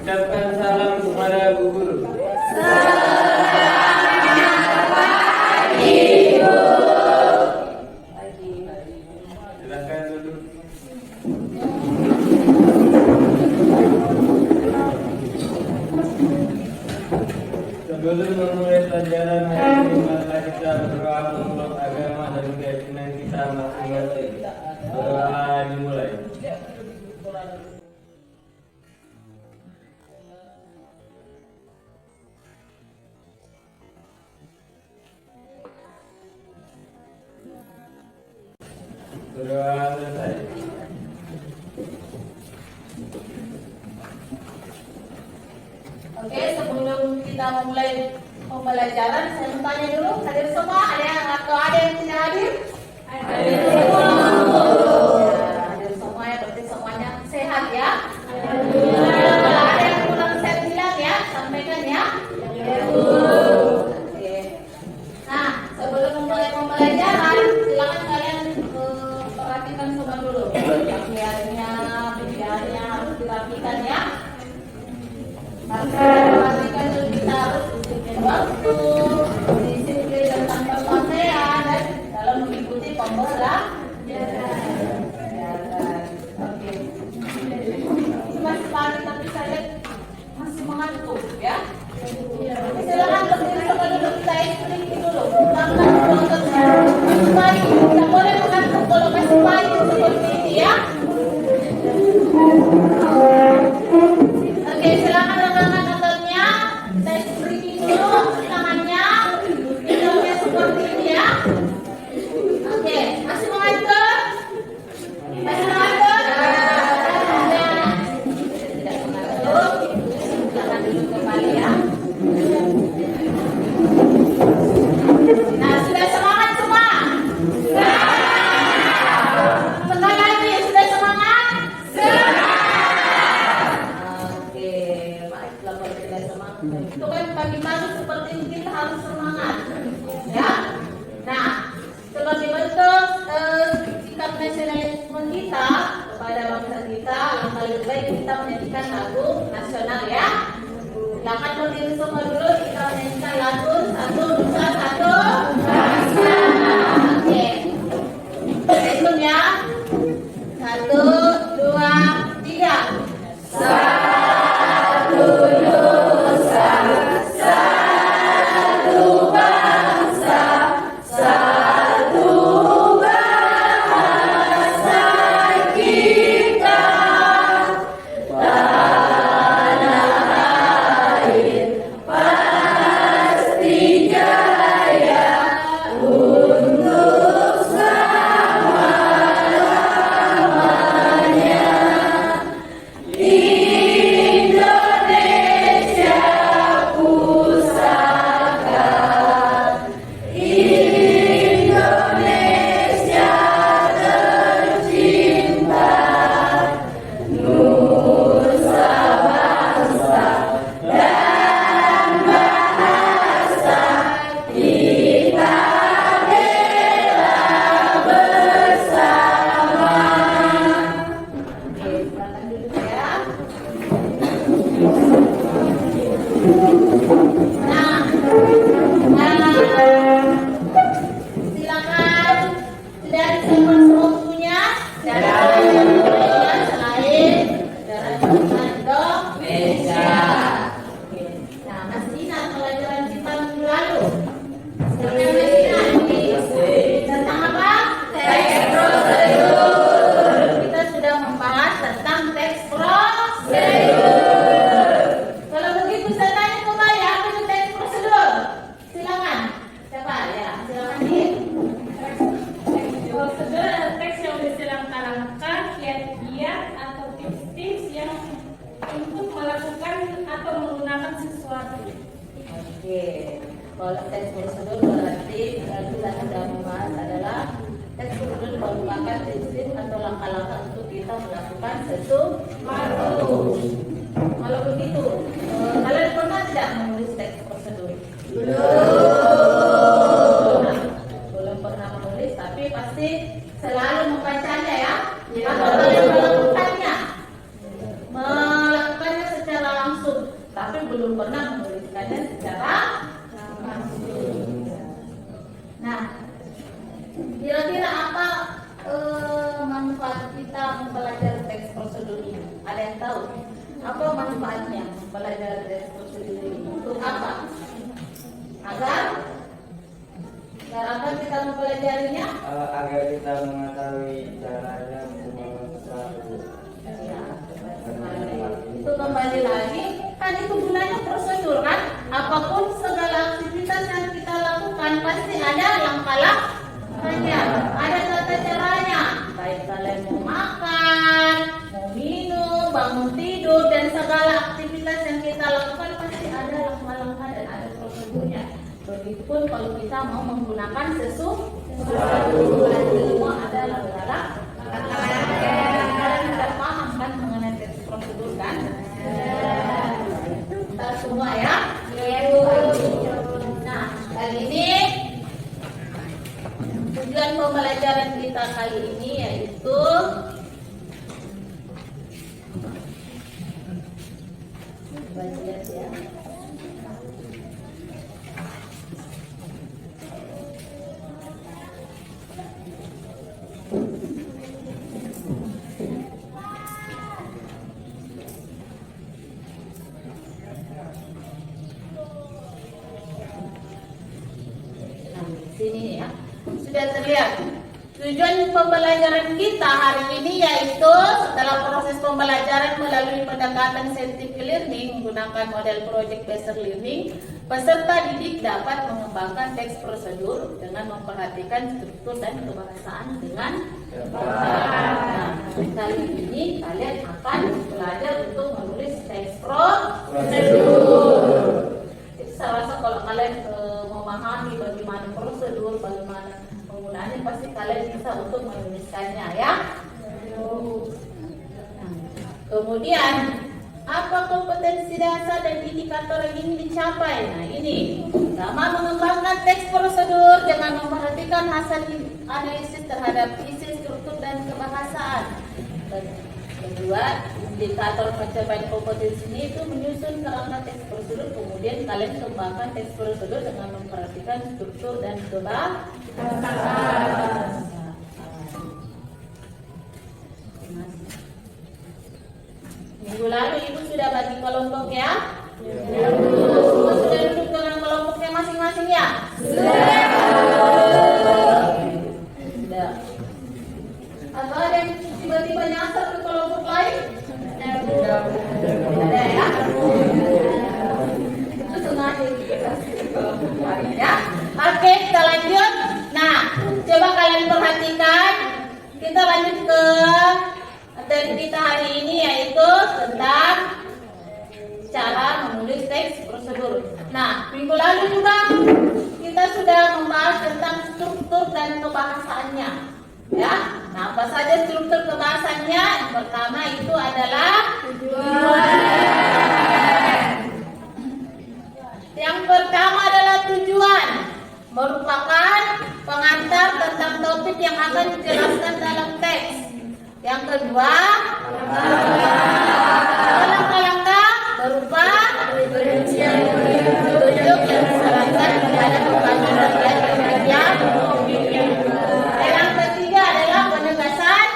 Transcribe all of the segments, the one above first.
Ucapkan salam kepada Bu Guru. Silakan duduk. Sebelum memulai pelajaran hari ini, mari kita berdoa untuk agama dan keyakinan kita masing-masing. Doa dimulai. Berdoa selesai. Oke, sebelum kita memulai pembelajaran, saya mau tanya dulu, hadir semua? Ada yang tidak hadir? Hadir semua ya, berarti semuanya sehat ya? Kalau ada yang kurang saya bilang ya, sampaikan ya. Oke. Nah, sebelum memulai pembelajaran, silakan kalian perhatikan semua dulu. Pakaiannya, pikirannya harus dirapikan ya. Perhatikan dulu, kita harus disiplin waktu, disiplin dan tanpa pakaian dan dalam mengikuti pembelajaran. Oke. Masih pagi tapi saya masih mengantuk ya. Silakan berdiri sama dulu, kita explain dulu. Langkah prosesnya. Masih pagi, tidak boleh mengantuk kalau masih pagi seperti ini ya. Oke, silakan rekan-rekan nontonnya. Saya beri dulu tangannya. Hidungnya seperti ini ya. Oke, masih mengantuk? Masih mengantuk? Tidak mengantuk. Silakan dulu kembali ya. Nah, sudah semangat semua? Sekali lagi, sudah semangat? Oke, baiklah kalau tidak semangat. Itu kan pagi-pagi seperti ini kita harus semangat, ya. Nah, sebagai bentuk sikap nasionalisme kita kepada bangsa kita, langkah lebih baik kita menyanyikan lagu nasional ya. Silakan berdiri semua dulu, kita menyanyikan lagu 1, 2, 1. Oke, hitung ya. 1, 2, 3. Kalau teks prosedur berarti kita sudah membahas adalah teks prosedur merupakan prinsip atau langkah-langkah untuk kita melakukan sesuatu. Kalau begitu, kalian pernah tidak menulis teks prosedur? Belum pernah menulis, tapi pasti selalu membacanya ya. Atau kalian melakukannya secara langsung, tapi belum pernah menuliskannya secara langsung. Nah, kira-kira apa manfaat kita mempelajari teks prosedur ini? Ada yang tahu? Apa manfaatnya mempelajari teks prosedur ini? Untuk apa? Agar kita mempelajarinya? Agar kita mengetahui caranya untuk membangun sesuatu. Ya. Itu kembali lagi, kan itu gunanya prosedur kan? Apapun segala aktivitas yang kita lakukan pasti ada langkah-langkahnya, ada tata caranya. Baik kalian mau makan, mau minum, bangun tidur, dan segala aktivitas yang kita lakukan pasti ada langkah-langkah dan ada prosedurnya. Begitupun kalau kita mau menggunakan sesuatu, semua ada langkah-langkah. Kalian sudah paham kan mengenai teks prosedur kan? Kita semua ya. Nah, kali ini tujuan pembelajaran kita kali ini yaitu ya. Sini ya, sudah terlihat. Tujuan pembelajaran kita hari ini yaitu setelah proses pembelajaran melalui pendekatan scientific learning menggunakan model project based learning, peserta didik dapat mengembangkan teks prosedur dengan memperhatikan struktur dan kebahasaan dengan baik. Nah, kali ini kalian akan belajar untuk menulis teks prosedur. Saya rasa kalau kalian memahami bagaimana prosedur, bagaimana penggunaannya, pasti kalian bisa untuk menuliskannya ya. Kemudian apa kompetensi dasar dan indikator yang ingin dicapai? Nah ini, pertama mengembangkan teks prosedur dengan memperhatikan hasil analisis terhadap isi, struktur dan kebahasaan. Kedua, indikator pencapaian kompetensi ini itu menyusun kerangka teks prosedur, kemudian kalian kembangkan teks prosedur dengan memperhatikan struktur dan kebahasaan. Minggu lalu ibu sudah bagi kelompok ya? Semua sudah duduk dengan kelompoknya masing-masing ya? Sudah. Atau ada yang tiba-tiba nyasar ke kelompok lain? Ada ya? Itu sengaja dikasih ke kelompok lain ya. Oke, kita lanjut. Nah, coba kalian perhatikan. Kita lanjut ke materi kita hari ini yaitu tentang cara menulis teks prosedur. Nah, minggu lalu juga kita sudah membahas tentang struktur dan kebahasaannya. Ya, nah apa saja struktur kebahasannya? Yang pertama itu adalah tujuan. Yang pertama adalah tujuan, merupakan pengantar tentang topik yang akan dijelaskan dalam teks. Yang kedua, langkah-langkah berupa perincian petunjuk yang disarankan kepada pembaca bagian pembimbing. Yang ketiga adalah penegasan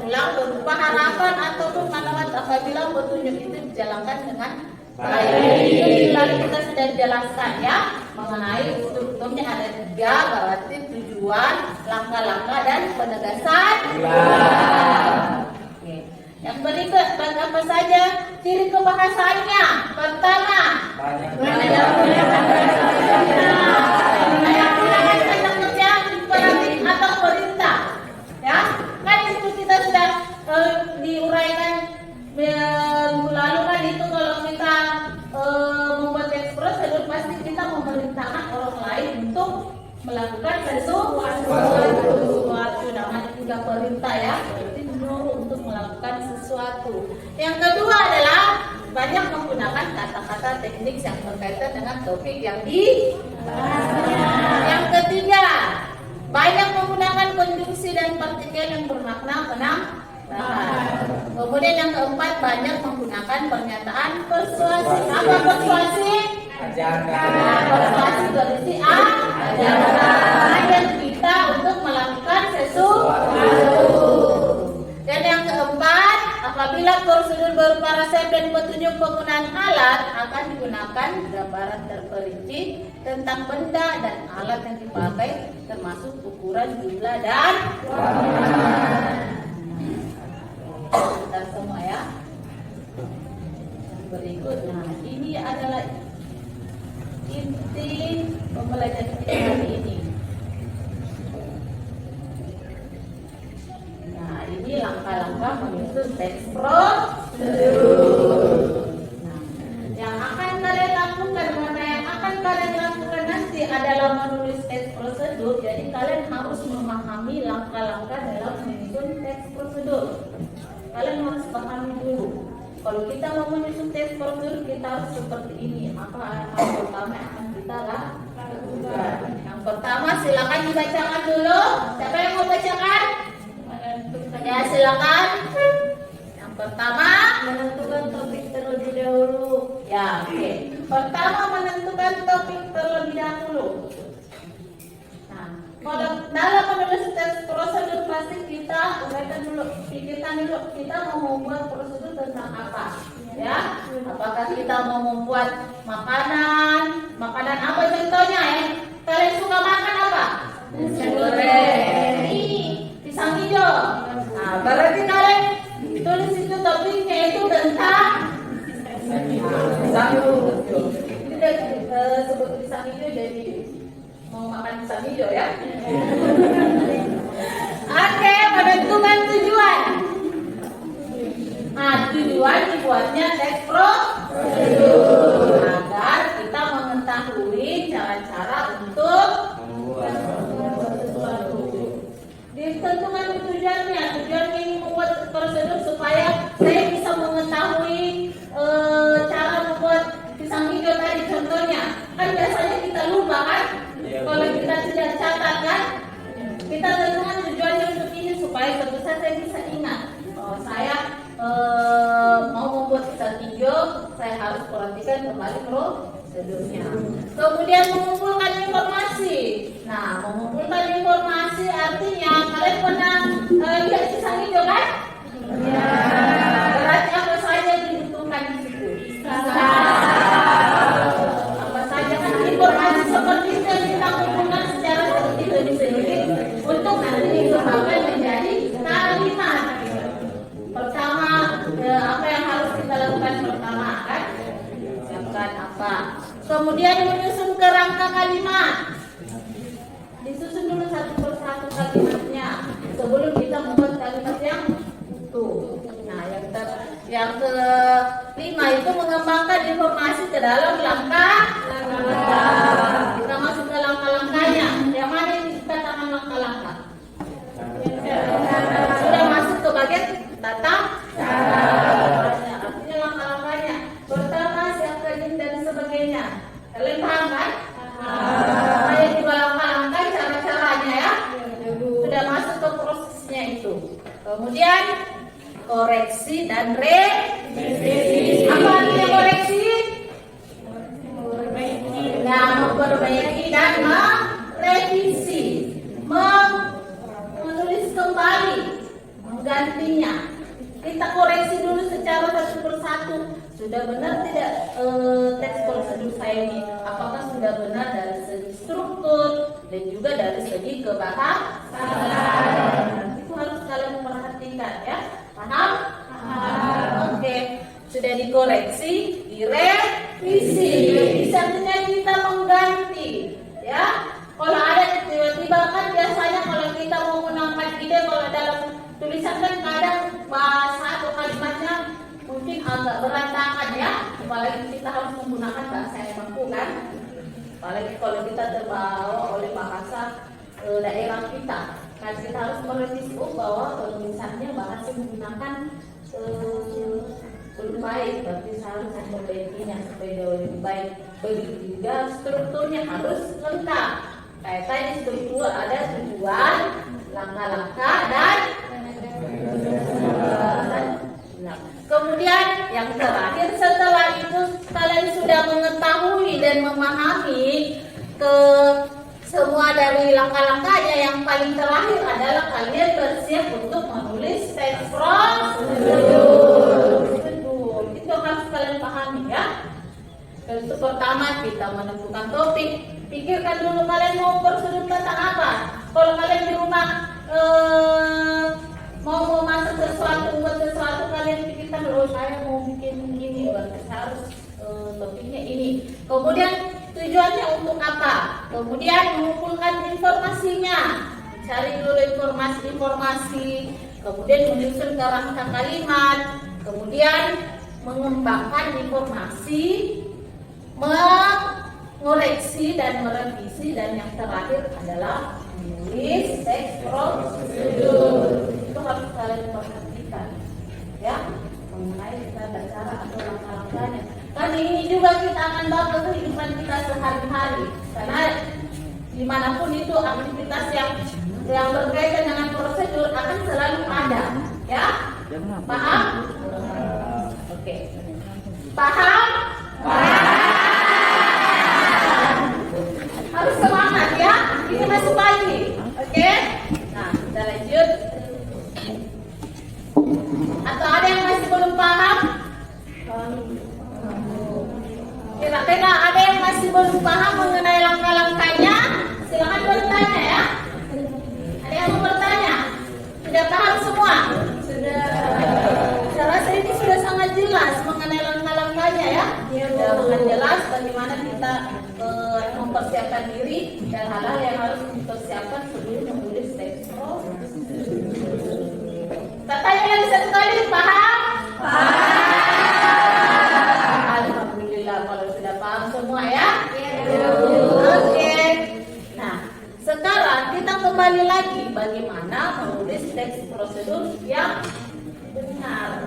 ulang berupa harapan ataupun manfaat apabila petunjuk itu dijalankan dengan baik. Ini lalu kita sudah jelaskan ya mengenai strukturnya ada 3, berarti tujuan, langkah-langkah dan penegasan. Oke. Yang berikut apa saja ciri kebahasaannya? Pertama, banyak atau perintah. Ya, kan itu kita sudah diuraikan minggu lalu kan itu kalau kita membuat teks prosedur pasti kita memerintahkan orang lain untuk melakukan sesuatu. Namanya juga perintah ya, berarti menyuruh untuk melakukan sesuatu. Yang kedua adalah banyak menggunakan kata-kata teknik yang berkaitan dengan topik yang dibahasnya. Yang ketiga, Banyak menggunakan konjungsi dan partikel yang bermakna penambahan. Kemudian yang keempat, banyak menggunakan pernyataan persuasif. Apa persuasif? Persuasif berarti ajakan kita untuk melakukan sesuatu. Dan yang keempat, apabila prosedur berupa resep dan petunjuk penggunaan alat, akan digunakan gambaran terperinci tentang benda dan alat yang dipakai, termasuk ukuran, jumlah, dan warna. Kita semua ya. Berikut, nah ini adalah inti pembelajaran kita hari ini. Nah, ini langkah-langkah menyusun teks prosedur. Nah, yang akan kalian lakukan, mana yang akan kalian lakukan nanti adalah menulis teks prosedur. Jadi kalian harus memahami langkah-langkah dalam menyusun teks prosedur. Kalian harus pahami dulu. Kalau kita mau menyusun teks prosedur, kita harus seperti ini. Apa hal pertama yang akan kita lakukan? Yang pertama, silakan dibacakan dulu. Siapa yang mau bacakan? Ya, silakan. Yang pertama, menentukan topik terlebih dahulu. Ya, oke. Pertama, menentukan topik terlebih dahulu. Nah, kalau dalam menulis teks prosedur pasti kita uraikan dulu, pikirkan dulu kita mau membuat prosedur tentang apa, ya? Apakah kita mau membuat makanan apa contohnya ya? Kalian suka makan apa? Pisang goreng. Pisang hijau. Nah, berarti kalian tulis itu topiknya itu tentang pisang hijau. Tidak sebut pisang hijau jadi mau makan pisang hijau ya. Oke, menentukan tujuan. Nah, tujuan dibuatnya teks prosedur agar kita mengetahui cara-cara untuk sesuatu. Ditentukan tujuannya ingin membuat prosedur supaya saya bisa mengetahui cara membuat pisang hijau tadi contohnya. Kan biasanya kita lupa kan? Kalau kita tidak catat kan? Kita tentukan tujuannya untuk ini supaya suatu saat saya bisa ingat. Kalau saya mau membuat pisang hijau, saya harus perhatikan kembali prosedurnya. Kemudian mengumpulkan informasi. Nah, mengumpulkan informasi artinya kalian pernah lihat pisang hijau kan? Ya. Berarti apa saja yang dibutuhkan di situ? Apa saja kan informasi seperti itu yang kita kumpulkan secara seperti itu di sini untuk nanti dikembangkan menjadi kalimat. Pertama, apa yang harus kita lakukan pertama kan? Siapkan apa? Kemudian menyusun kerangka kalimat. Disusun dulu satu persatu kalimatnya sebelum kita membuat kalimat yang utuh. Nah, yang kelima itu mengembangkan informasi ke dalam langkah. Kita masuk ke langkah-langkahnya. Yang mana yang dikatakan langkah-langkah? Sudah masuk ke bagian tata cara. Artinya langkah-langkahnya. Pertama, siapkan ini dan sebagainya. Kalian paham kan? Saya juga langkah-langkah cara-caranya ya. Sudah masuk ke prosesnya itu. Kemudian koreksi dan revisi. Apa artinya koreksi? Nah, memperbaiki dan merevisi, menulis kembali, menggantinya. Kita koreksi dulu secara satu persatu. Sudah benar tidak teks prosedur saya ini? Apakah sudah benar dari segi struktur dan juga dari segi kebahasan? Itu harus kalian perhatikan ya. Paham? Oke. Sudah dikoreksi, direvisi. Revisi artinya kita mengganti, ya. Kalau ada tiba-tiba kan biasanya kalau kita mau menambah ide, kalau dalam tulisan kan kadang bahasa atau kalimatnya mungkin agak berantakan ya. Apalagi kita harus menggunakan bahasa yang baku kan. Apalagi kalau kita terbawa oleh bahasa daerah kita. Kan kita harus merevisi bahwa tulisannya bahasa menggunakan lebih baik, tapi harus memperbaikinya supaya lebih baik. Begitu juga strukturnya harus lengkap. Kaitannya itu ada tujuan, langkah-langkah dan kemudian yang terakhir setelah itu kalian sudah mengetahui dan memahami ke semua dari langkah-langkahnya, yang paling terakhir adalah kalian bersiap untuk menulis teks prosedur. Itu harus kalian pahami ya. Untuk pertama kita menentukan topik. Pikirkan dulu kalian mau prosedur tentang apa. Kalau kalian di rumah mau memasak sesuatu, buat sesuatu, kalian pikirkan dulu, saya mau bikin ini, berarti harus topiknya ini. Kemudian tujuannya untuk apa? Kemudian mengumpulkan informasinya, cari dulu informasi, kemudian menyusun kerangka kalimat, kemudian mengembangkan informasi, mengoreksi dan merevisi, dan yang terakhir adalah menulis teks prosedur. Itu harus kalian perhatikan ya, mengenai kita bicara atau langkah-langkahnya. Kan ini juga kita akan bawa ke kehidupan kita sehari-hari, karena dimanapun itu aktivitas yang berkaitan dengan prosedur akan selalu ada ya. Paham? Oke. Paham? Harus semangat ya, ini masih pagi. Oke? Nah, kita lanjut. Atau ada yang masih belum paham? Kira-kira ada yang masih belum paham mengenai langkah-langkahnya? Silakan bertanya ya. Ada yang mau bertanya? Sudah paham semua? Sudah. Saya rasa ini sudah sangat jelas mengenai langkah-langkahnya ya. Sudah sangat jelas bagaimana kita mempersiapkan diri dan hal-hal yang harus dipersiapkan sebelum menulis teks prosedur. Katanya lagi satu kali, paham? Alhamdulillah kalau sudah paham semua ya. Oke. Nah, sekarang kita kembali lagi bagaimana menulis teks prosedur yang benar.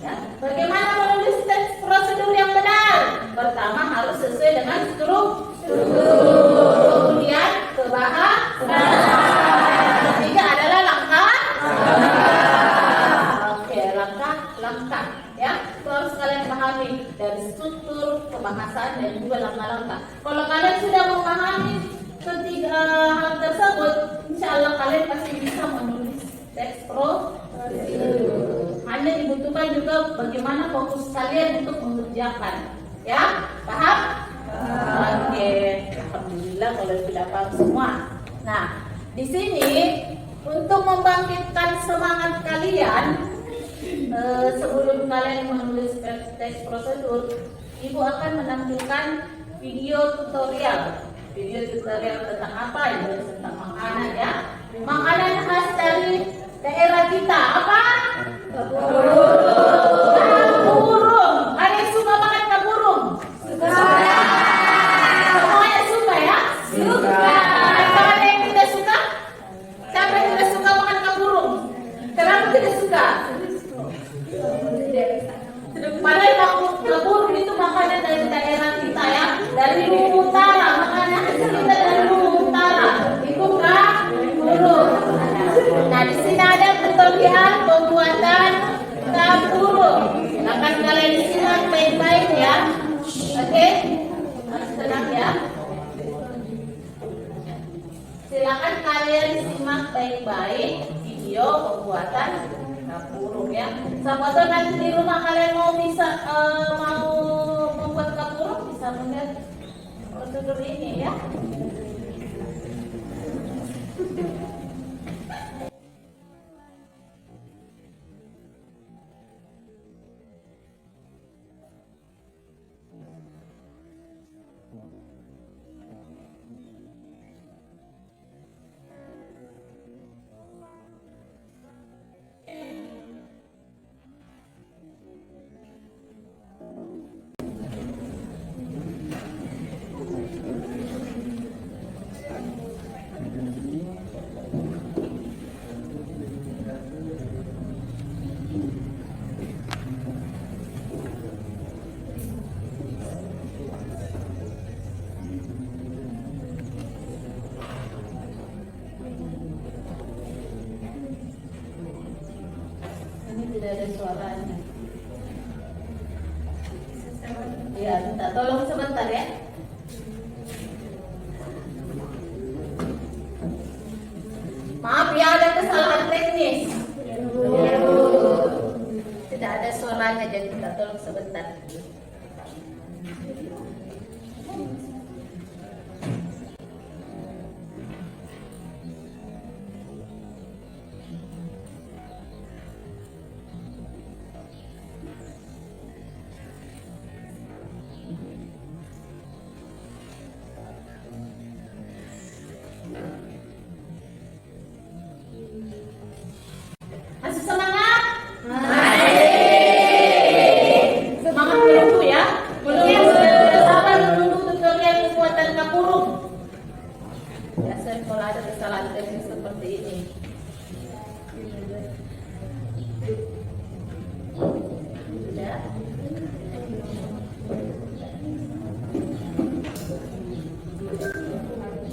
Ya, bagaimana menulis teks prosedur yang benar? Pertama harus sesuai dengan struktur. Kemudian kebahasan. Ketiga adalah langkah. Oke, langkah-langkah ya. Itu harus kalian pahami dari struktur, kebahasan dan juga langkah-langkah. Kalau kalian sudah memahami ketiga hal tersebut, insya Allah kalian pasti bisa menulis teks prosedur. Hanya dibutuhkan juga bagaimana fokus kalian untuk mengerjakan. Ya, paham? Oke, alhamdulillah kalau sudah paham semua. Nah, di sini untuk membangkitkan semangat kalian sebelum kalian menulis teks prosedur, Ibu akan menampilkan video tutorial. Video tutorial tentang apa? Itu tentang makanan ya. Makanan khas dari daerah kita apa? Burung. Ada yang suka makan burung? Semuanya suka ya? Suka. Atau ada yang tidak suka? Siapa yang tidak suka makan burung? Kenapa tidak suka? Padahal burung itu makanan dari daerah kita ya, dari Luwu Utara. Makanan kita dari Luwu Utara. Itu burung. Nah, di sini ada tutorial pembuatan burung. Akan kalian simak baik-baik ya. Oke? Tenang ya. Silakan kalian simak baik-baik video pembuatan burung ya. Siapa tahu nanti di rumah kalian mau membuat burung, bisa melihat prosedur ini ya. tidak ada suaranya. Ya, minta tolong sebentar ya. Maaf ya, ada kesalahan teknis. Tidak ada suaranya, jadi minta tolong sebentar. Masih semangat? Semangat dulu ya. Belum sudah sabar menunggu tutorial kekuatan kapurung. Biasa kalau ada kesalahan teknis seperti ini. Ya.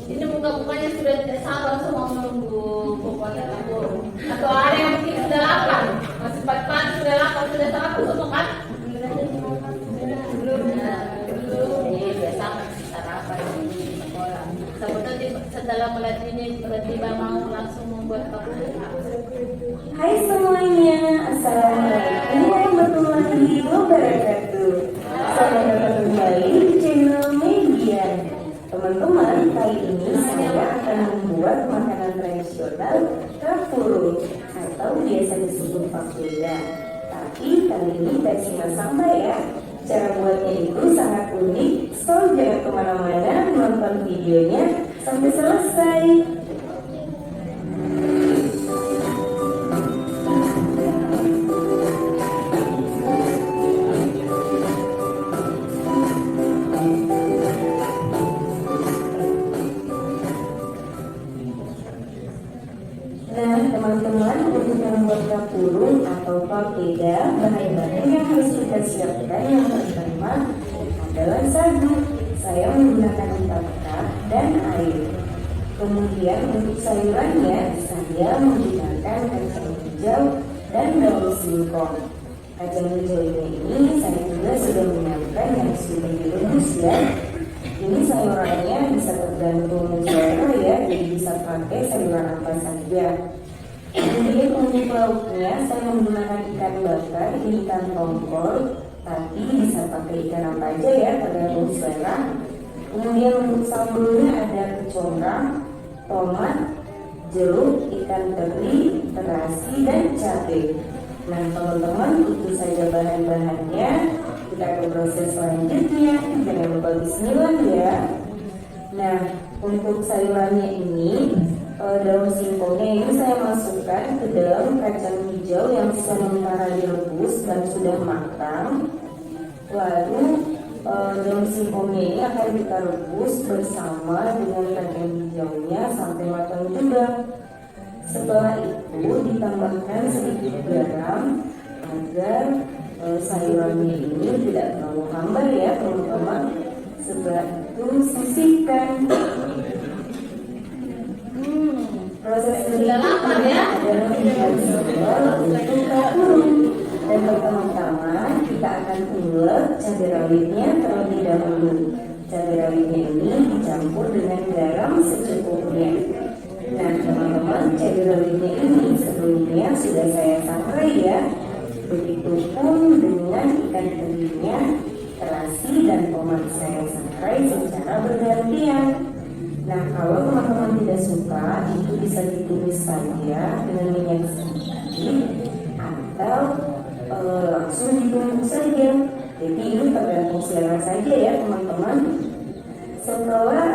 Ini buka-bukanya sudah tidak sabar semua menunggu kekuatan kapurung. Atau ada yang mungkin sudah lapar, masih pagi sudah lapar, sudah sarapan semua kan? Belum. Iya, biasa masih sarapan di sekolah. Sebetulnya setelah melatih ini tiba-tiba mau langsung membuat kapurung. Hai semuanya, assalamualaikum warahmatullahi wabarakatuh. Selamat datang kembali di channel Media. Teman-teman, kali ini saya akan membuat makanan tradisional kapurung atau biasa disebut papeda. Tapi kali ini versi Masamba ya. Cara buatnya itu sangat unik, so jangan kemana-mana, nonton videonya sampai selesai. Nah teman-teman, untuk membuat kapurung atau papeda, bahan-bahan yang harus kita siapkan yang pertama adalah sagu. Saya menggunakan 4 cup dan air. Kemudian untuk sayurannya saya menggunakan kacang hijau dan daun singkong. Kacang hijau ini saya juga sudah menyiapkan yang sudah direbus ya. Ini sayurannya bisa tergantung selera ya, jadi bisa pakai sayuran apa saja. Kemudian untuk lauknya saya menggunakan ikan bakar, ikan tongkol, tapi bisa pakai ikan apa aja ya, tergantung selera. Kemudian untuk sambelnya ada kecombrang, tomat, jeruk, ikan teri, terasi, dan cabai. Nah teman-teman, itu saja bahan-bahannya. Kita ke proses selanjutnya. Jangan lupa bismillah ya. Nah untuk sayurannya ini, daun singkongnya ini saya masukkan ke dalam kacang hijau yang sementara direbus dan sudah matang. Lalu daun singkongnya ini akan kita rebus bersama dengan kacang hijaunya sampai matang juga. Setelah itu ditambahkan sedikit garam agar sayurannya ini tidak terlalu hambar ya teman-teman. Setelah itu sisihkan. Proses Sudah lapar ya? adalah untuk kapurung. Dan pertama-tama kita akan ulek cabai rawitnya terlebih dahulu. Cabai rawitnya ini dicampur dengan garam secukupnya. Nah teman-teman, cabai rawitnya ini sebelumnya sudah saya sangrai ya. Begitupun dengan ikan terinya, terasi, dan tomat saya sangrai secara bergantian. Nah kalau teman-teman tidak suka, itu bisa ditumis saja dengan minyak sedikit atau langsung ditumbuk saja. Jadi ini tergantung selera saja ya teman-teman. Setelah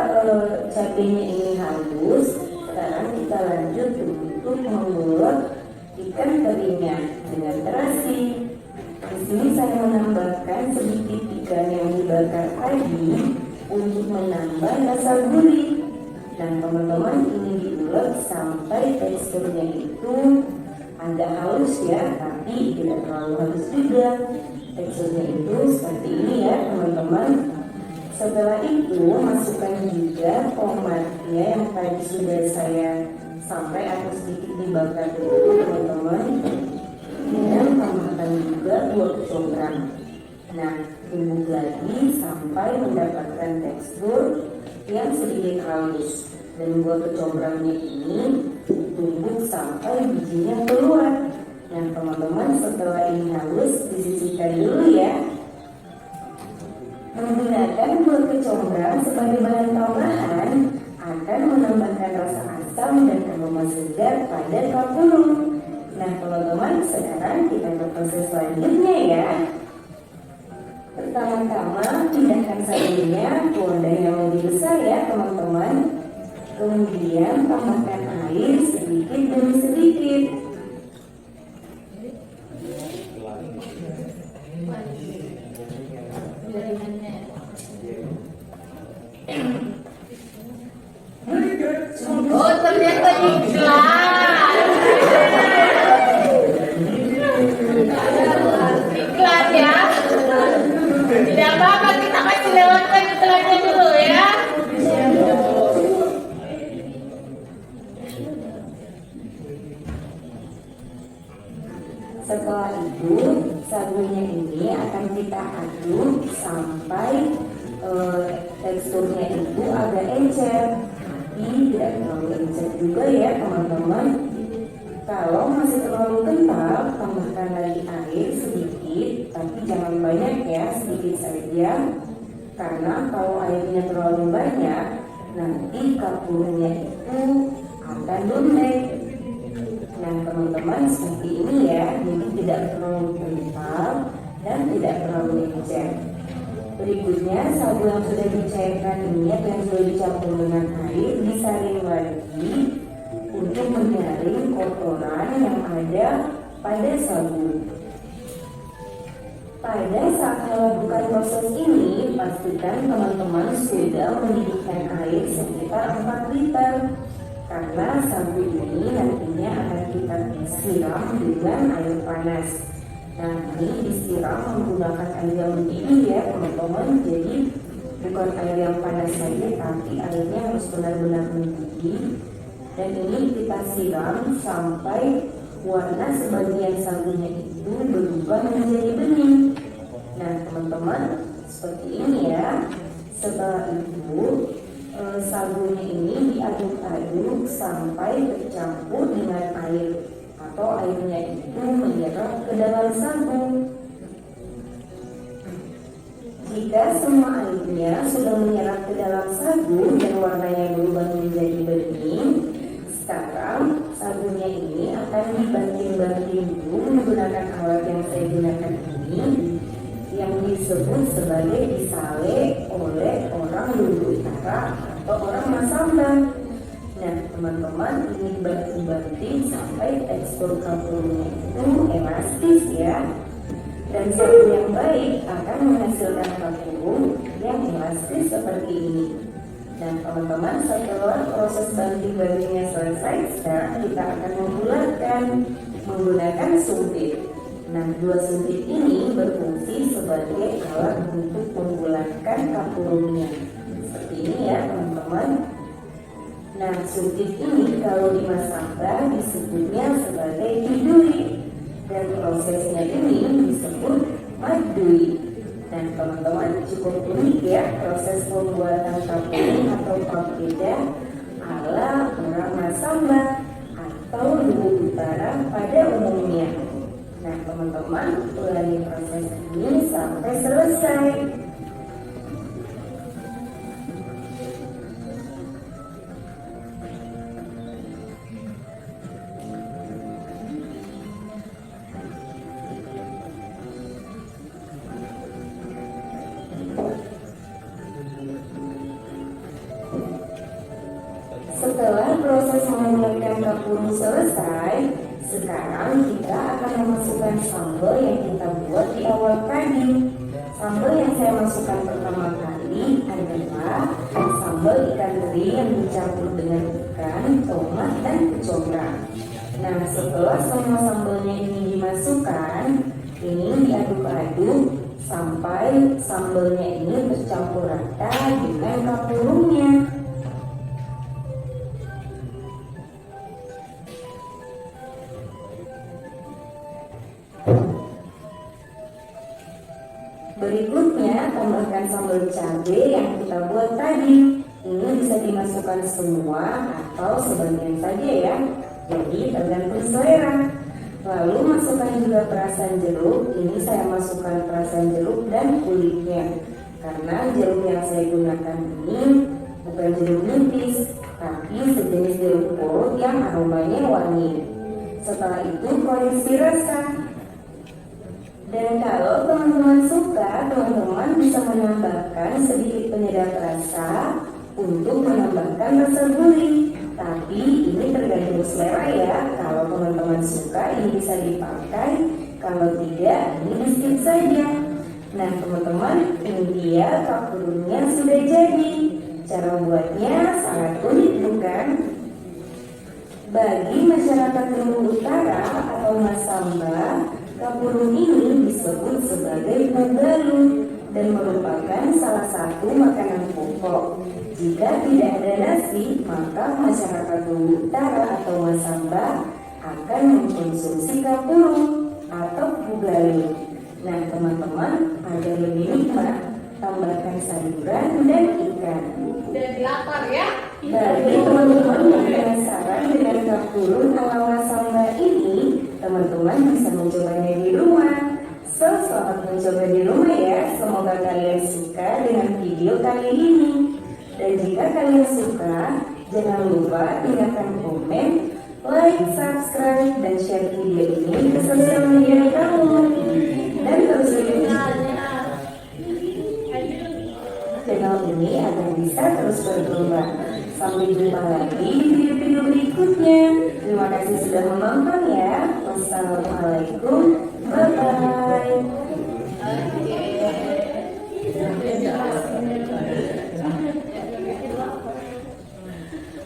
cabenya ini halus, sekarang kita lanjut untuk mengulek ikan terinya dengan terasi. Di sini saya menambahkan sedikit ikan yang dibakar tadi untuk menambah rasa gurih. Dan teman-teman, ini diulek sampai teksturnya itu agak halus ya, tapi tidak terlalu halus juga. Teksturnya itu seperti ini ya teman-teman. Setelah itu masukkan juga tomatnya yang tadi sudah saya sampai atau sedikit dibakar dulu teman-teman. Dan dan juga 2 kecombrang. Nah, tumbuk lagi sampai mendapatkan tekstur yang sedikit halus. Dan 2 kecombrangnya ini tumbuk sampai bijinya keluar. Nah, teman-teman, setelah ini halus, disisihkan dulu ya. Menggunakan 2 kecombrang sebagai bahan tambahan akan menambahkan rasa asam dan aroma segar pada kapulung. Nah, teman-teman, sekarang kita ke proses selanjutnya ya. Pertama-tama, pindahkan sabunnya ke wadah yang lebih besar ya, teman-teman. Kemudian tambahkan air sedikit demi sedikit. Oh, ternyata iklan. Iklan ya. Tidak apa-apa, kita kasih lewatkan iklannya dulu ya. Setelah itu, sabunnya ini akan kita aduk sampai teksturnya itu agak encer. Tapi tidak terlalu encer juga ya, teman-teman. Kalau masih terlalu kental, tambahkan lagi air sedikit, tapi jangan banyak ya, sedikit saja. Karena kalau airnya terlalu banyak, nanti kapurnya itu akan lembek. Nah, teman-teman, seperti ini ya, jadi tidak terlalu kental dan tidak terlalu encer. Berikutnya, sabun yang sudah dicairkan ini atau yang sudah dicampur dengan air disaring lagi untuk menyaring kotoran yang ada pada sabun. Pada saat melakukan proses ini, pastikan teman-teman sudah mendidihkan air sekitar 4 liter. Karena sabun ini nantinya akan kita siram dengan air panas. Nah, ini disiram menggunakan air yang mendidih ya, teman-teman. Jadi bukan air yang panas saja, tapi airnya harus benar-benar mendidih. Dan ini kita siram sampai warna sebagian sabunnya itu berubah menjadi bening. Nah, teman-teman, seperti ini ya. Setelah itu sabunnya ini diaduk-aduk sampai tercampur dengan air atau airnya itu menyerap ke dalam sabun. Jika semua airnya sudah menyerap ke dalam sabun dan warnanya berubah menjadi bening, sekarang sabunnya ini akan dibanting-banting dulu menggunakan alat yang saya gunakan ini, yang disebut sebagai disale oleh orang Luwu Utara atau orang Masamba. Nah, teman-teman, ini dibanting-banting sampai tekstur kapurnya itu elastis ya. Dan sabun yang baik akan menghasilkan kapur yang elastis seperti ini. Nah, teman-teman, setelah proses banting-bantingnya selesai, sekarang kita akan membulatkan menggunakan sumpit. Nah, 2 sumpit ini berfungsi sebagai alat untuk membulatkan kapurnya. Seperti ini ya, teman-teman. Nah, sumpit ini kalau di Masamba disebutnya sebagai didui, dan prosesnya ini disebut madui. Dan teman-teman, cukup unik ya proses pembuatan kapur atau papeda ala orang Masamba atau Luwu Utara pada umumnya. Nah, teman-teman, ulangi proses ini sampai selesai. Setelah proses membulatkan kapur selesai, sekarang kita akan memasukkan sambal yang kita buat di awal tadi. Sambal yang saya masukkan pertama kali adalah sambal ikan teri yang dicampur dengan ikan, tomat, dan kecombrang. Nah, setelah semua sambalnya ini dimasukkan, ini diaduk-aduk sampai sambalnya ini bercampur rata dengan kapurungnya. Berikutnya, tambahkan sambal cabai yang kita buat tadi. Ini bisa dimasukkan semua atau sebagian saja ya. Jadi tergantung selera. Lalu masukkan juga perasan jeruk. Ini saya masukkan perasan jeruk dan kulitnya. Karena jeruk yang saya gunakan ini bukan jeruk nipis, tapi sejenis jeruk purut yang aromanya wangi. Setelah itu koreksi rasa. Dan kalau teman-teman suka, teman-teman bisa menambahkan sedikit penyedap rasa untuk menambahkan rasa gurih. Tapi ini tergantung selera ya. Kalau teman-teman suka, ini bisa dipakai. Kalau tidak, ini di skip saja. Nah teman-teman, ini dia kapurungnya sudah jadi. Cara buatnya sangat unik bukan? Bagi masyarakat Luwu Utara atau Masamba, kapurung ini disebut sebagai bugalu dan merupakan salah satu makanan pokok. Jika tidak ada nasi, maka masyarakat Luwu Utara atau Masamba akan mengkonsumsi kapurung atau bugalu. Nah teman-teman, agar lebih nikmat, tambahkan sayuran dan ikan. Dan lapar ya. Bagi teman-teman yang penasaran dengan kapurung ala Masamba ini, teman-teman bisa mencobanya di rumah. Selamat mencoba di rumah ya. Semoga kalian suka dengan video kali ini. Dan jika kalian suka, jangan lupa tinggalkan komen, like, subscribe, dan share video ini ke sosial media kamu. Dan terus channel ini agar bisa terus berkembang. Sampai jumpa lagi di video-video berikutnya. Terima kasih sudah menonton ya. Wassalamualaikum. Bye-bye.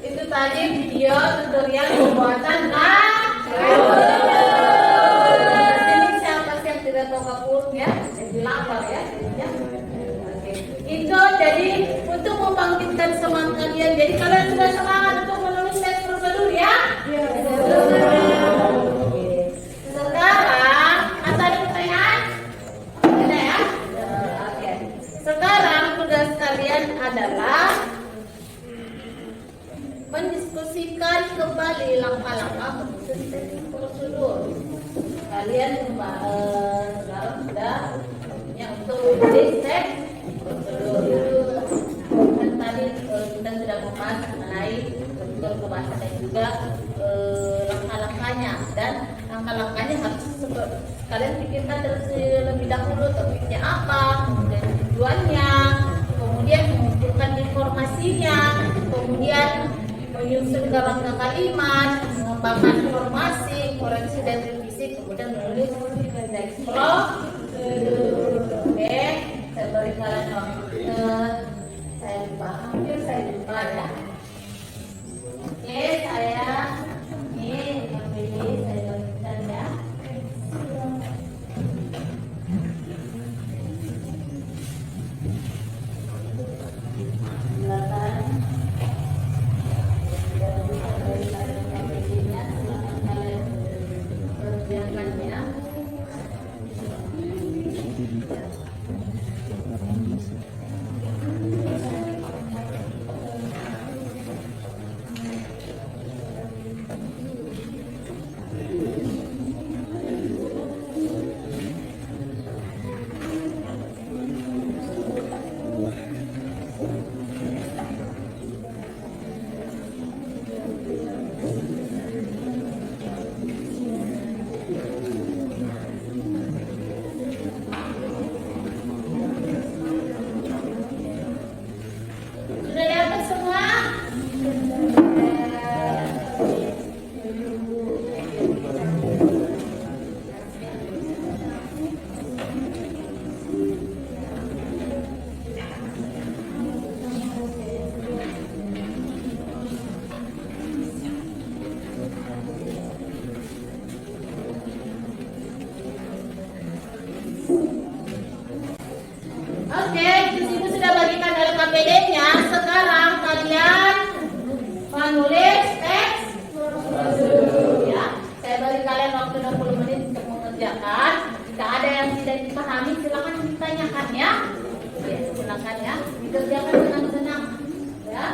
Itu tadi video tutorial pembuatan ini siapa sih yang tidak tahu kapurung ya? Jadi lapar ya. Itu jadi untuk membangkitkan semangat kalian. Jadi kalian sudah semangat untuk menulis tes prosedur ya? Sekarang ada pertanyaan? Ada ya? Oke. Sekarang tugas kalian adalah mendiskusikan kembali langkah-langkah penyusunan prosedur. Kalian sekarang sudah punya untuk menulis tes prosedur. Kan tadi kita sudah membahas mengenai bentuk pembahasan dan juga langkah-langkahnya, dan langkah-langkahnya harus kalian pikirkan terlebih dahulu topiknya apa, kemudian tujuannya, kemudian mengumpulkan informasinya, kemudian menyusun kerangka kalimat, mengembangkan informasi, koreksi dan revisi, kemudian menulis teks prosedur. Oke, saya beri kalian waktu. Saya lupa, hampir saya lupa ya. Oke, saya ini saya berikan ya. Silakan. Sudah dapat semua? Oke, di sini sudah bagikan LKPD-nya. Sekarang kalian menulis teks prosedur ya. Saya beri kalian waktu 60 menit untuk mengerjakan. Jika ada yang tidak dipahami, silakan ditanyakan ya. Ya, silakan ya. Dikerjakan dengan tenang. Ya.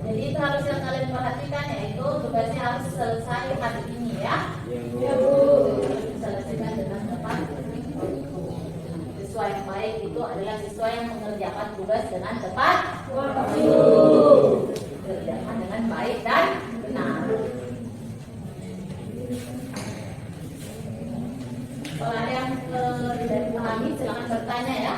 Jadi itu harus yang kalian perhatikan, yaitu tugasnya harus selesai hari ini ya. Ya Bu. Selesaikan dengan tepat. Siswa yang baik itu adalah siswa yang mengerjakan tugas dengan tepat waktu. Kerjakan dengan baik dan benar. Kalau ada yang tidak dipahami, silakan bertanya ya.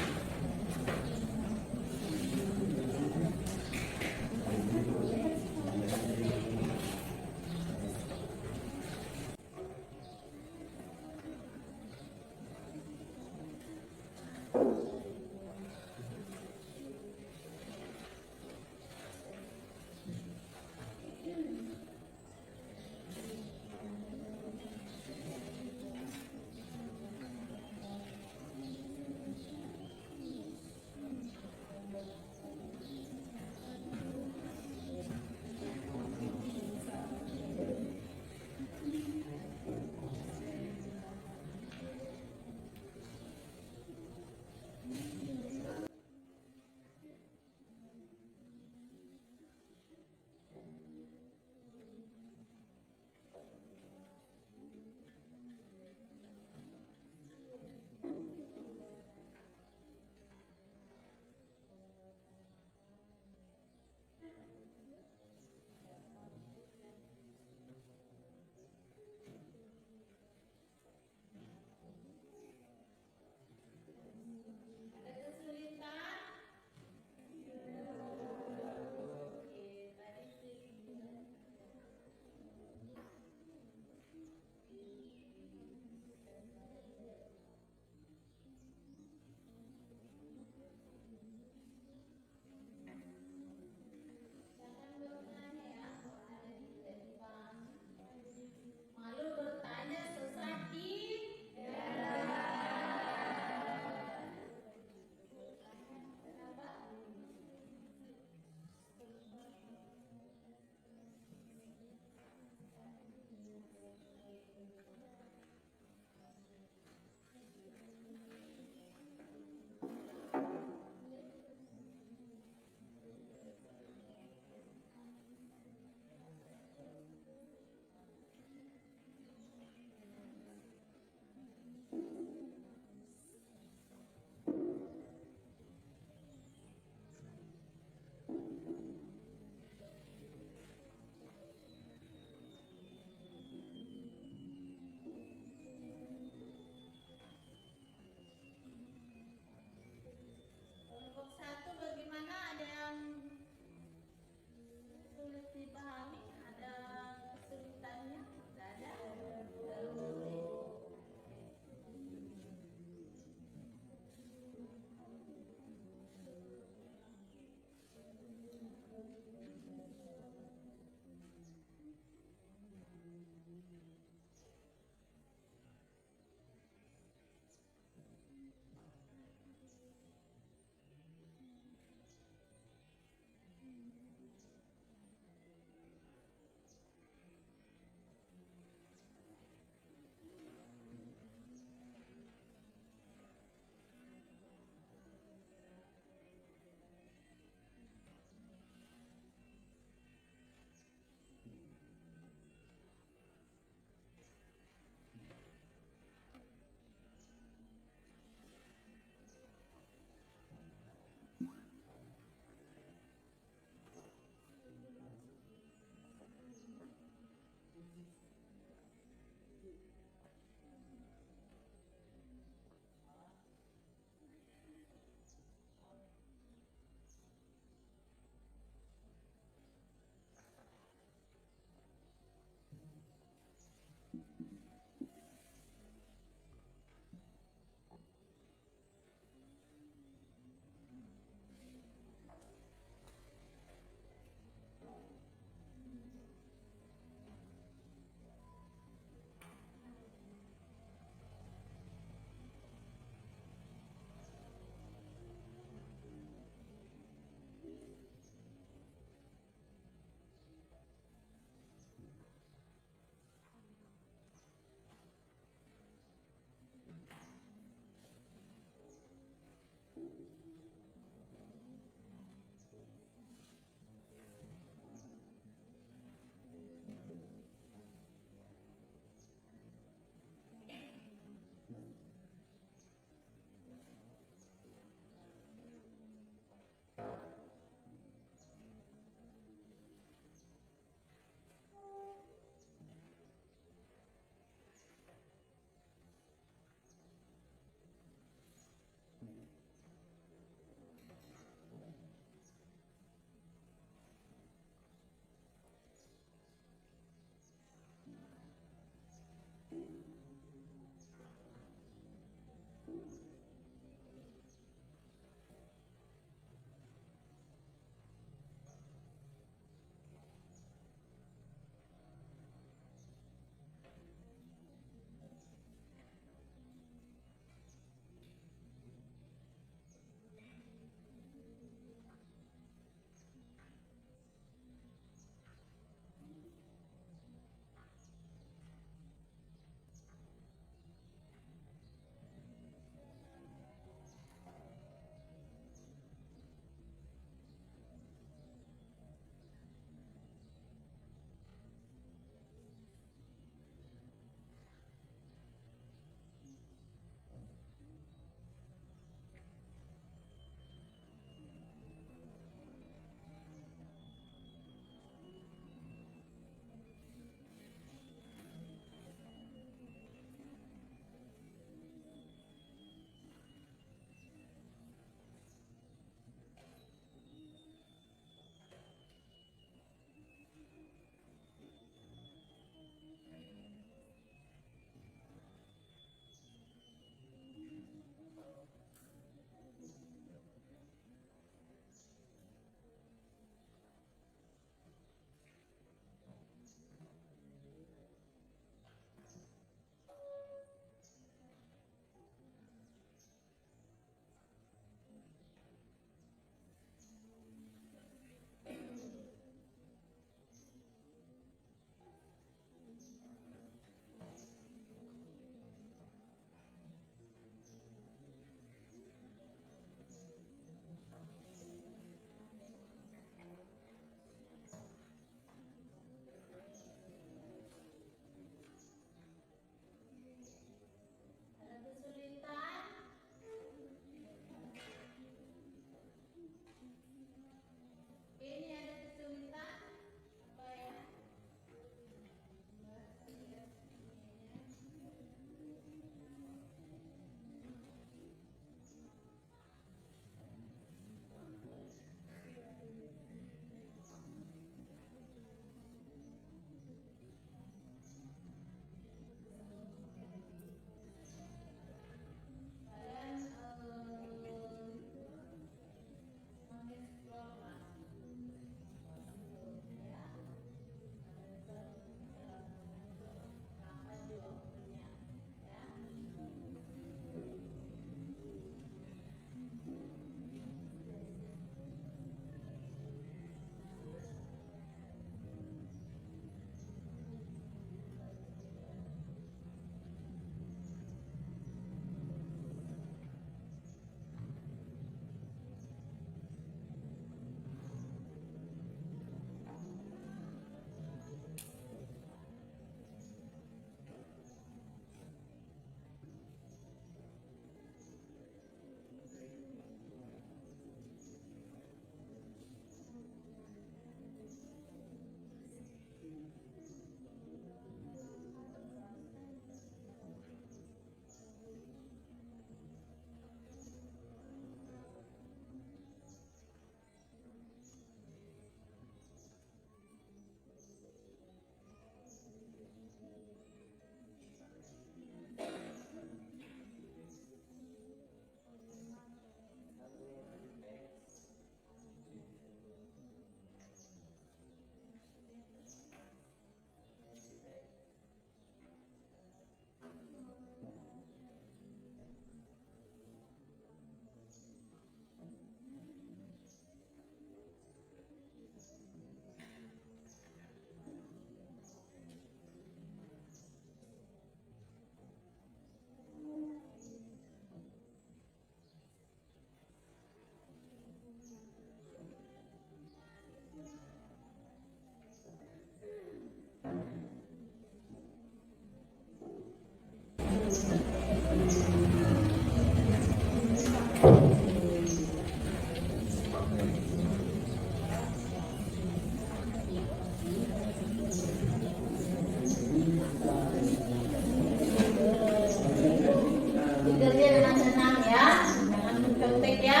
tidurnya dengan tenang ya, jangan mencontek ya.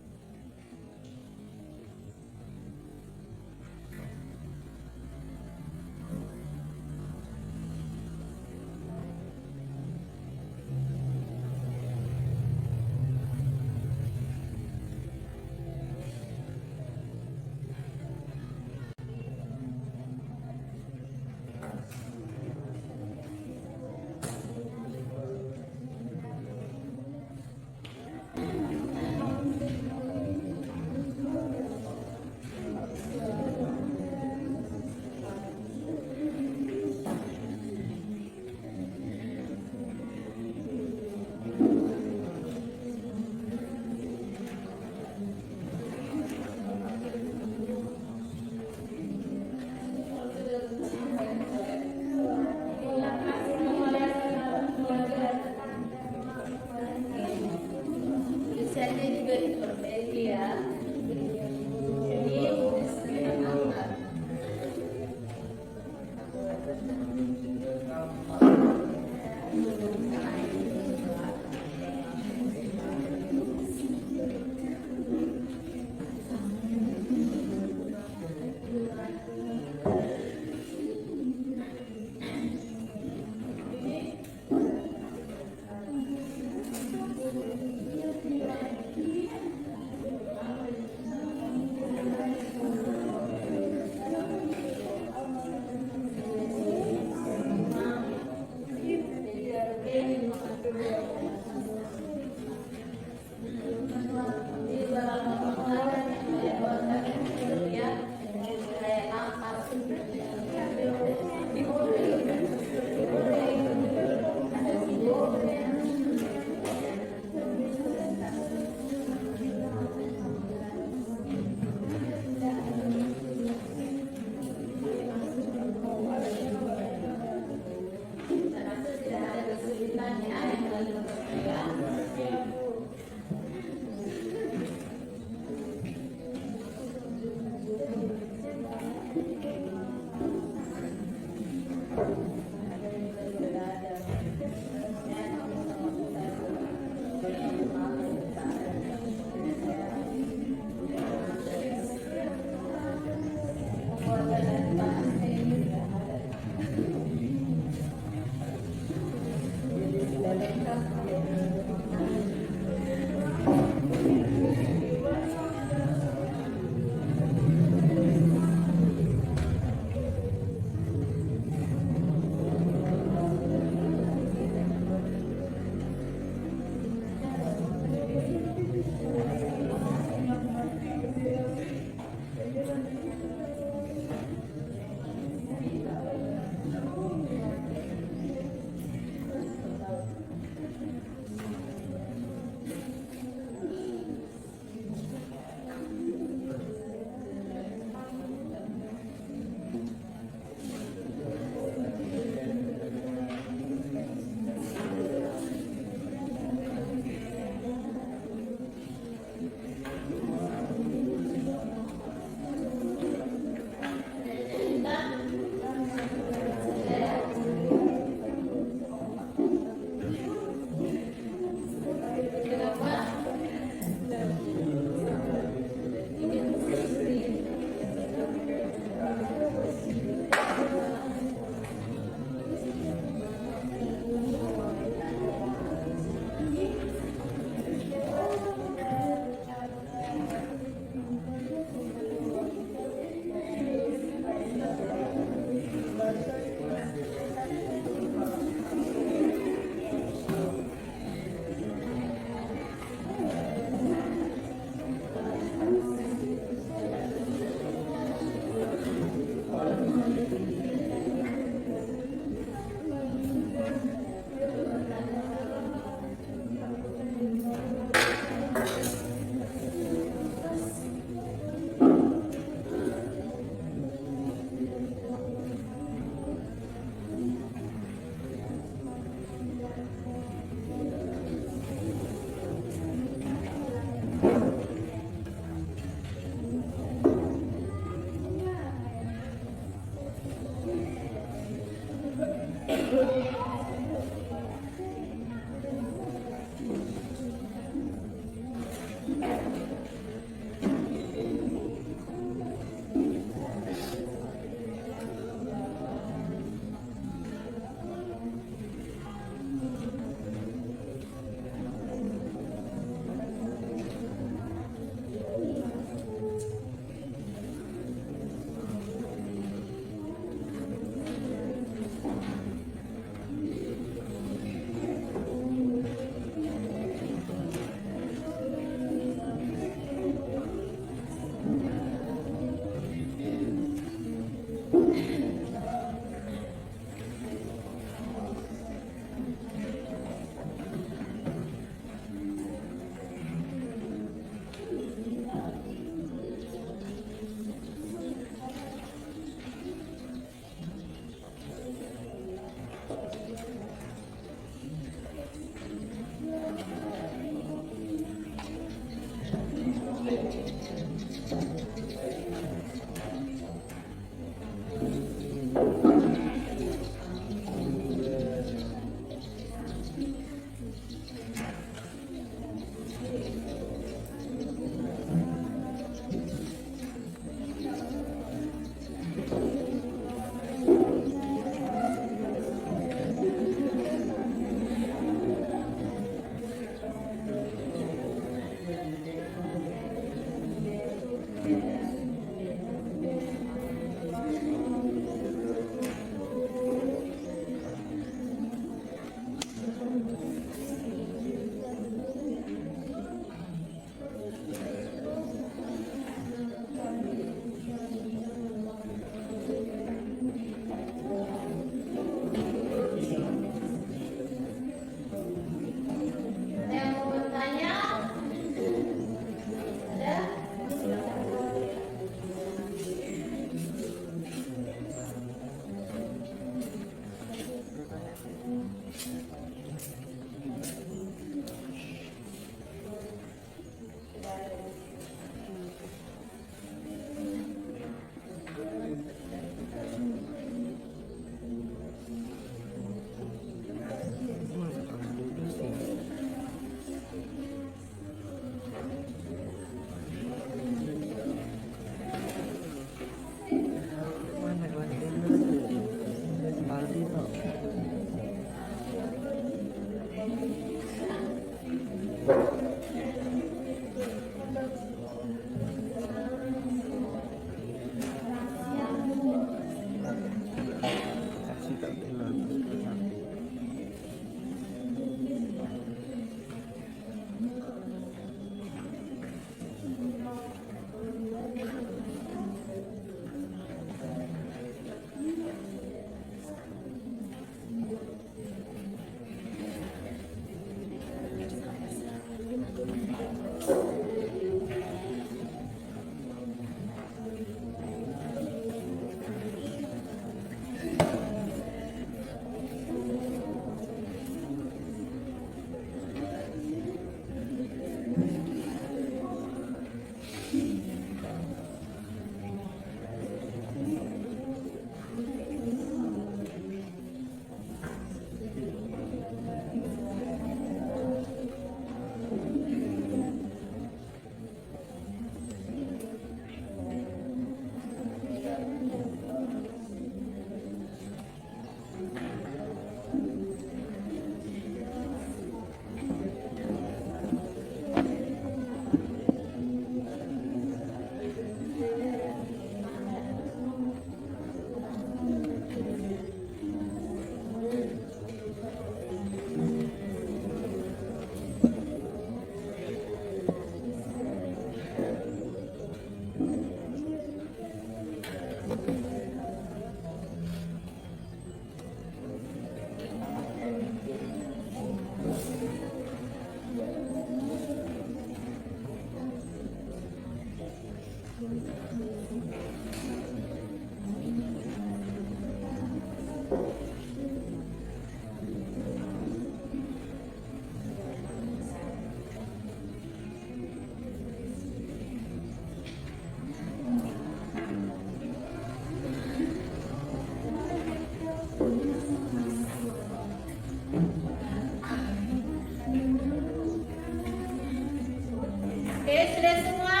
Oke, sudah semua?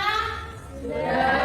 Sudah.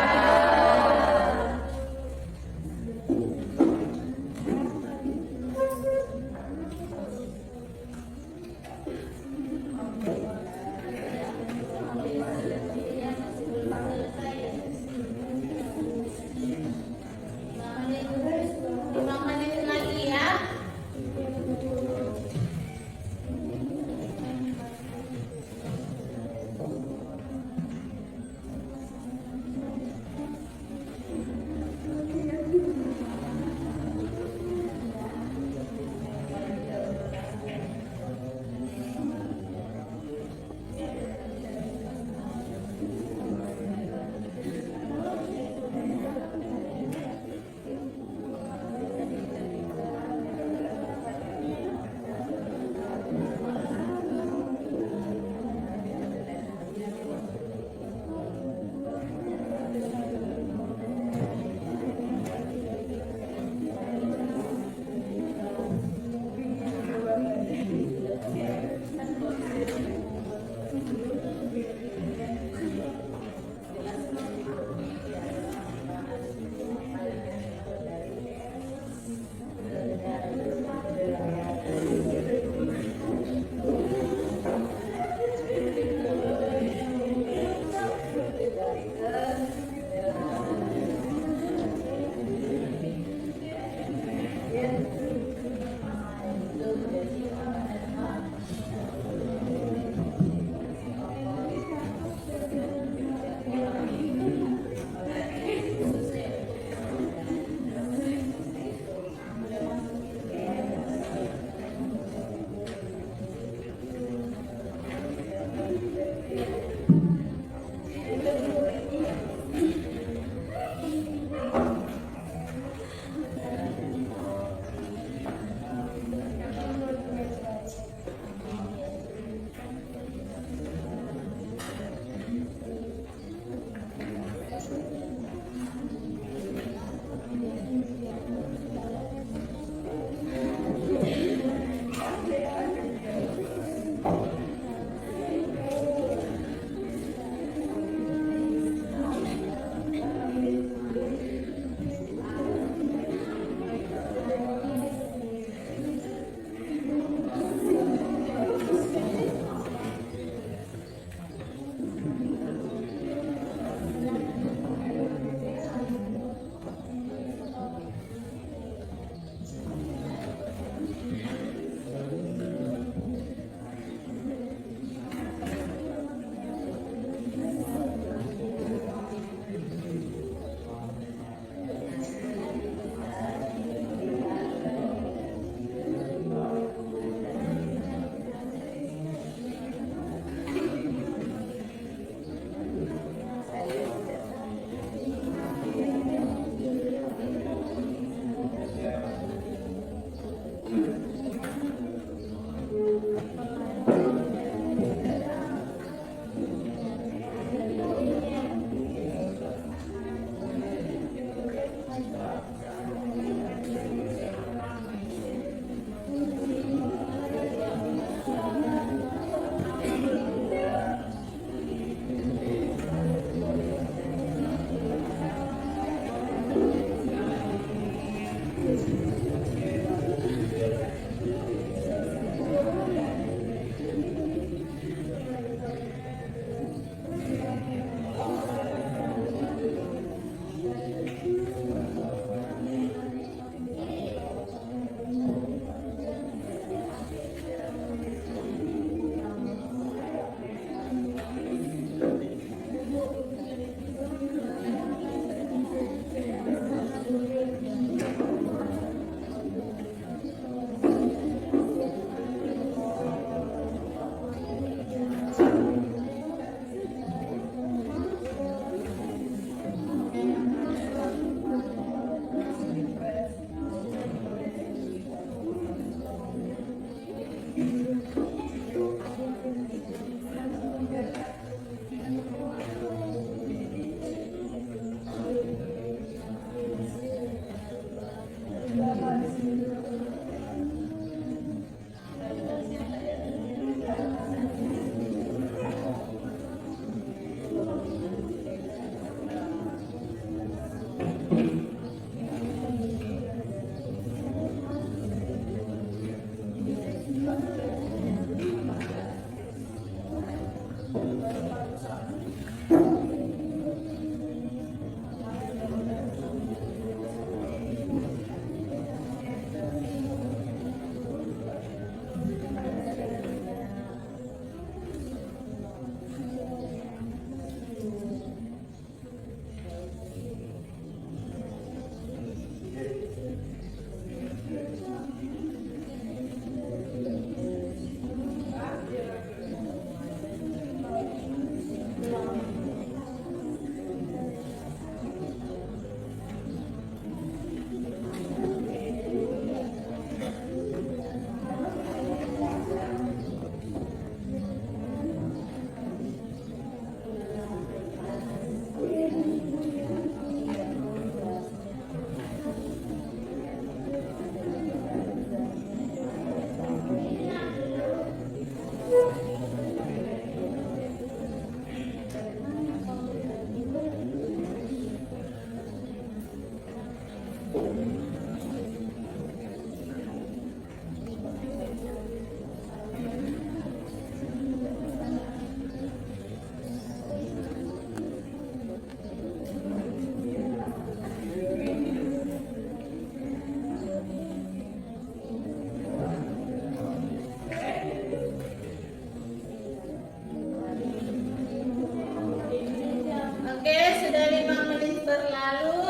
Oke, sudah 5 menit berlalu.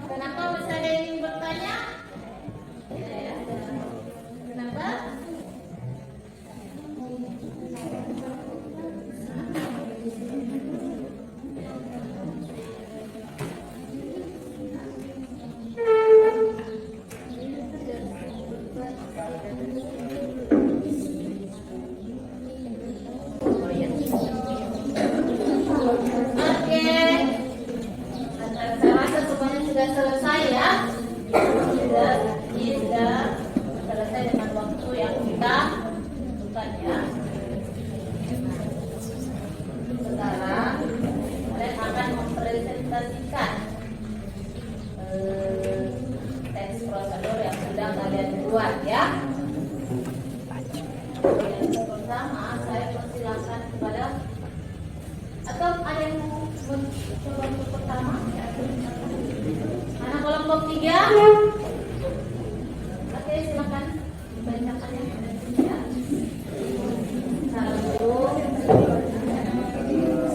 Kenapa masih ada yang ingin bertanya? Kenapa? Oke, saya rasa semuanya sudah selesai ya. Sudah selesai dengan waktu yang kita tentukan ya. Sekarang kalian akan mempresentasikan teks prosedur yang sudah kalian buat ya. Yang pertama saya persilakan kepada atau ada yang mau mencoba untuk pertama? Anak kelompok 3. Oke, silakan dibacakan ya. Satu.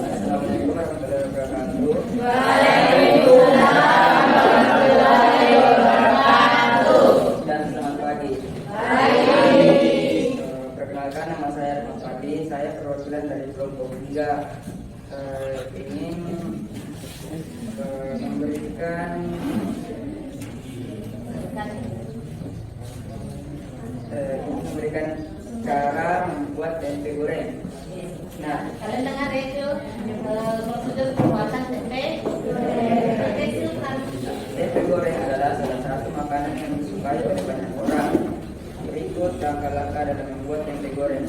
Assalamualaikum warahmatullahi wabarakatuh. Waalaikumsalam warahmatullahi wabarakatuh. Dan selamat pagi. Perkenalkan, nama saya Ahmad Fadi. Saya perwakilan dari kelompok 3. Ingin memberikan cara membuat tempe goreng. Nah, Kalian dengar ya itu prosedur pembuatan tempe. Oke, silakan. tempe goreng adalah salah satu makanan yang disukai oleh banyak orang. Berikut langkah-langkah dalam membuat tempe goreng.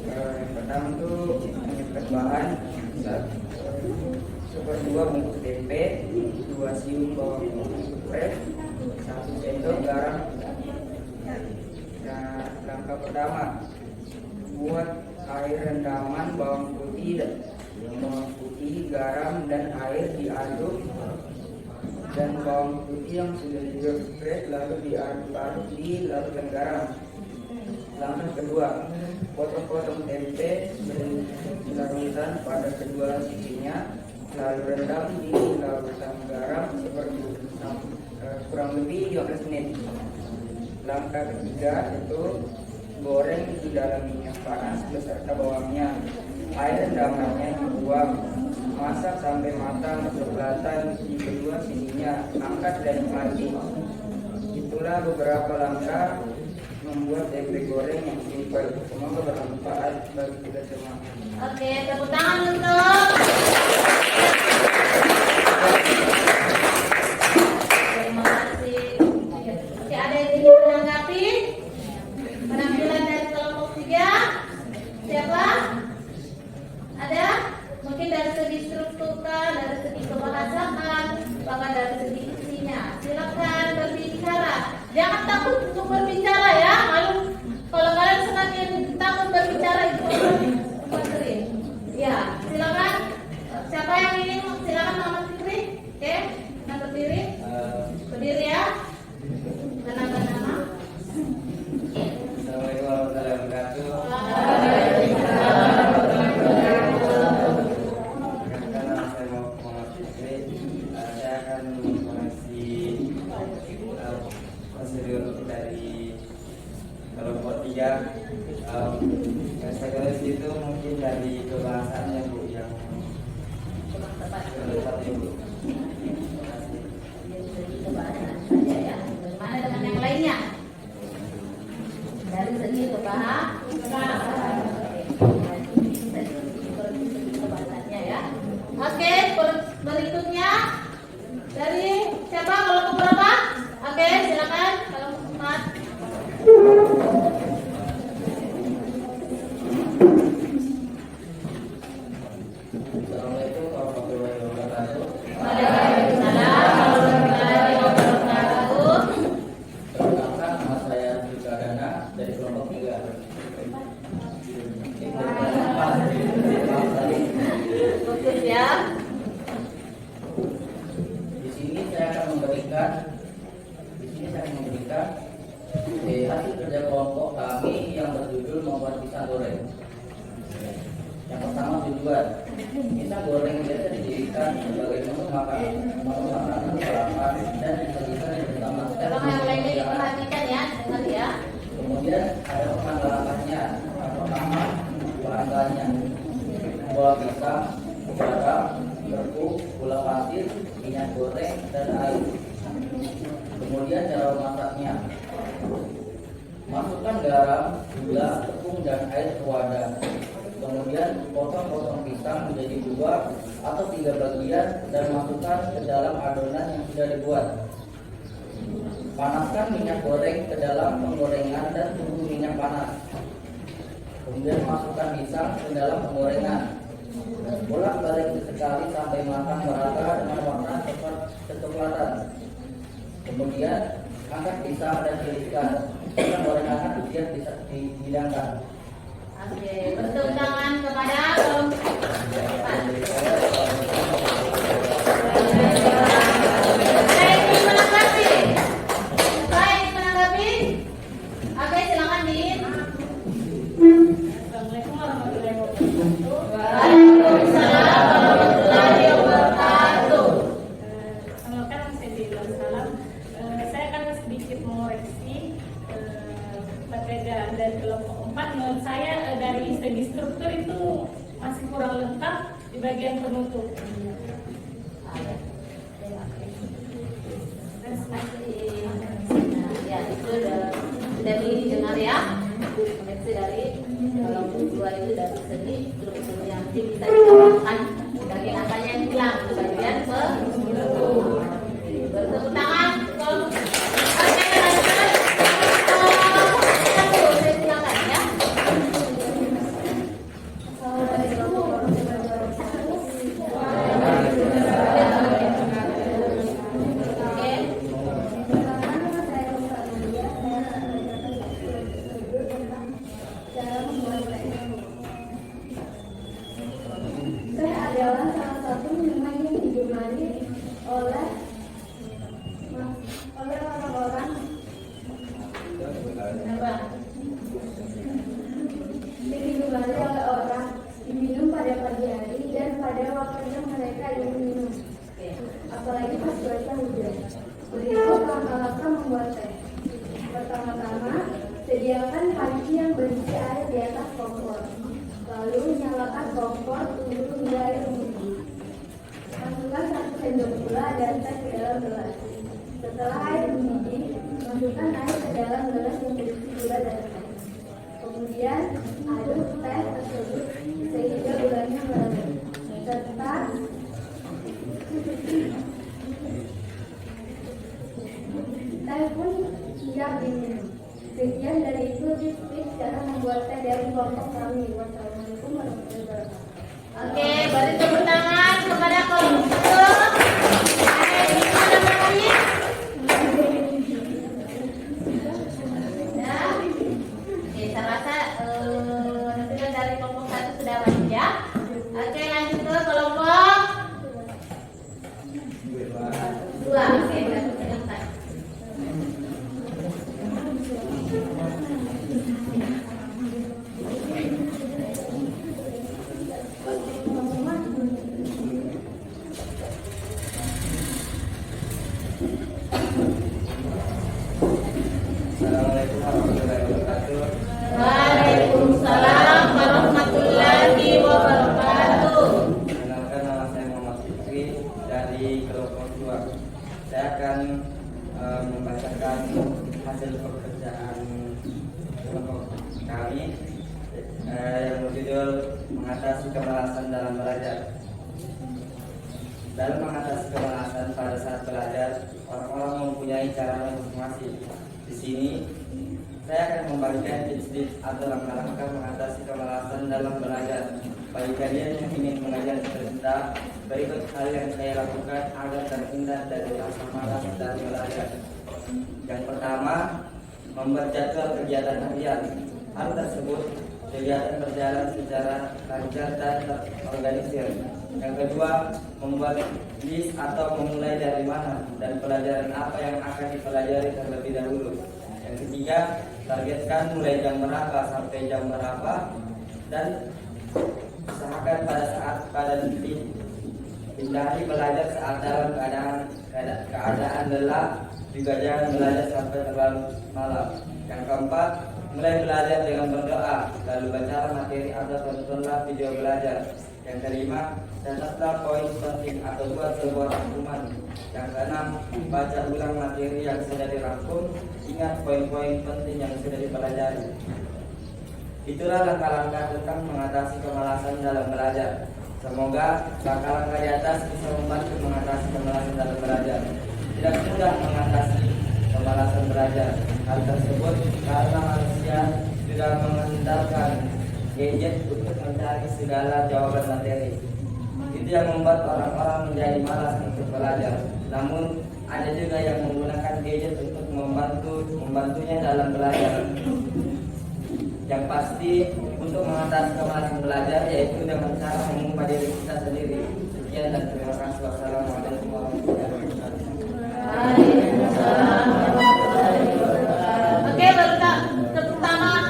Yang pertama itu menyiapkan bahan. 1/2 bungkus tempe, 2 siung bawang putih geprek, 1 sendok garam. Nah, langkah pertama, buat air rendaman bawang putih, garam dan air diaduk, dan bawang putih yang sudah digeprek lalu diaduk-aduk di larutan garam. Langkah kedua, potong-potong tempe beri larutan pada kedua sisinya, lalu rendam di larutan garam seperti kurang lebih 15 menit. Langkah ketiga itu goreng di dalam minyak panas beserta bawangnya. Air rendamannya dibuang, masak sampai matang kecoklatan di kedua sisinya, angkat dan mati. Itulah beberapa langkah membuat tempe goreng yang simpel. Semoga bermanfaat bagi kita semua. Oke, tepuk tangan untuk. Terima kasih. Masih ada yang ingin menanggapi penampilan dari kelompok 3? Siapa? Ada? Mungkin dari segi struktur, dari segi kebahasaan, bahkan dari segi isinya. Silakan berbicara. Jangan takut untuk berbicara ya. Kalau kalian semakin takut berbicara itu bukan sering. Ya, silakan. Siapa yang ingin? Silakan Mama Fitri. Oke, nah berdiri. Berdiri ya. Kenalkan nama. Assalamualaikum warahmatullahi wabarakatuh. Karena saya mau saya akan menginformasi prosedur dari kelompok 3. Yang saya tulis itu mungkin dari kebahasannya Bu yang tepat ya Bu. Terima kasih. Dari kebahasan saja ya. Bagaimana dengan yang lainnya? Dari segi kebahasannya ya. Oke, berikutnya dari siapa? Kelompok berapa? Oke, silakan kelompok 4. Assalamualaikum warahmatullahi wabarakatuh. Waalaikumsalam memberikan di sini saya memberikan hasil kerja kelompok kami yang berjudul membuat pisang goreng. Yang pertama tujuan, pisang goreng biasa dijadikan sebagai menu makanan sarapan dan disajikan bersama. Tolong yang lainnya diperhatikan ya, dengar ya. Kemudian ada langkah-langkahnya. Yang pertama, bahan-bahannya: buah pisang, garam, tepung, gula pasir, minyak goreng, dan air. Kemudian cara memasaknya: masukkan garam, gula, tepung, dan air ke wadah. Kemudian potong-potong pisang menjadi 2 atau 3 bagian dan masukkan ke dalam adonan yang sudah dibuat. Panaskan minyak goreng ke dalam penggorengan dan tunggu minyak panas. Kemudian masukkan pisang ke dalam penggorengan. Bolak-balik sekali sampai matang merata dengan warna kecoklatan. Kemudian angkat pisang dan tiriskan. Pisang gorengan akan siap dihidangkan. Oke, bentuk tangan kepada kelompok. Oke, silakan Din. Assalamualaikum warahmatullahi wabarakatuh. Waalaikumsalam warahmatullahi wabarakatuh. Perkenalkan, saya Bila Salam. Saya akan sedikit mengoreksi materi dari kelompok 4. Menurut saya dari segi struktur itu masih kurang lengkap di bagian penutup. Ya, itu sudah didengar ya. Koneksi dari kelompok 2 itu dari segi struktur yang nanti bisa ditambahkan bagian apanya yang hilang di bagian penutup. Bertepuk tangan kelompok. Oke, lanjut. Saya silakan ya. Teh adalah salah satu minuman yang digemari oleh orang-orang diminum pada pagi hari dan pada waktunya mereka ingin minum, apalagi pas cuaca hujan. Berikut langkah-langkah membuat teh. Pertama-tama, sediakan panci yang berisi air di atas kompor. Lalu nyalakan kompor, tunggu hingga air mendidih. Masukkan 1 sendok gula dan teh ke dalam gelas. Setelah air mendidih, masukkan air ke dalam gelas yang berisi gula dan teh. Kemudian aduk teh tersebut sehingga gulanya meredup. Serta teh pun siap diminum. Sekian dari itu tips cara membuat teh dari kelompok kami. Wassalamualaikum warahmatullahi wabarakatuh. Oke, beri tepuk tangan kepada kelompok. Ada yang mana lagi? Ya. Oke, saya rasa sudah dari kelompok 1 sudah lanjut ya. Oke, lanjut ke kelompok 2. Oke, silakan. Assalamualaikum warahmatullahi wabarakatuh. Waalaikumsalam warahmatullahi wabarakatuh. Perkenalkan, nama saya Muhammad Fikri dari kelompok 2. Saya akan membacakan hasil pekerjaan kelompok kami yang berjudul mengatasi kemalasan dalam belajar. Dalam mengatasi kemalasan pada saat belajar, orang-orang mempunyai caranya masing-masing. Di sini saya akan membagikan tips-tips atau langkah-langkah mengatasi kemalasan dalam belajar. Bagi kalian yang ingin mengajar cerita, berikut hal yang saya lakukan agar terhindar dari rasa malas dan belajar. Yang pertama, membuat jadwal kegiatan harian. Hal tersebut kegiatan berjalan secara lancar dan terorganisir. Yang kedua, membuat list atau memulai dari mana dan pelajaran apa yang akan dipelajari terlebih dahulu. Yang ketiga, targetkan mulai jam berapa sampai jam berapa dan usahakan pada hindari belajar saat dalam keadaan lelah, juga jangan belajar sampai terlalu malam. Yang keempat, mulai belajar dengan berdoa, lalu baca materi atau tontonlah video belajar. Yang kelima, catatlah poin penting atau buat sebuah rangkuman. Yang keenam, baca ulang materi yang sudah dirangkum, ingat poin-poin penting yang sudah dipelajari. Itulah langkah-langkah tentang mengatasi kemalasan dalam belajar. Semoga langkah-langkah di atas bisa membantu mengatasi kemalasan dalam belajar. Tidak mudah mengatasi kemalasan belajar. Hal tersebut karena manusia sudah mengandalkan gadget untuk mencari segala jawaban materi. Itu yang membuat orang-orang menjadi malas untuk belajar. Namun ada juga yang menggunakan gadget untuk membantunya dalam belajar. Yang pasti untuk mengatasi kemalasan belajar yaitu dengan cara mengubah diri kita sendiri. Sekian dan terima kasih. Wassalamualaikum warahmatullahi wabarakatuh. Oke, tepuk tangan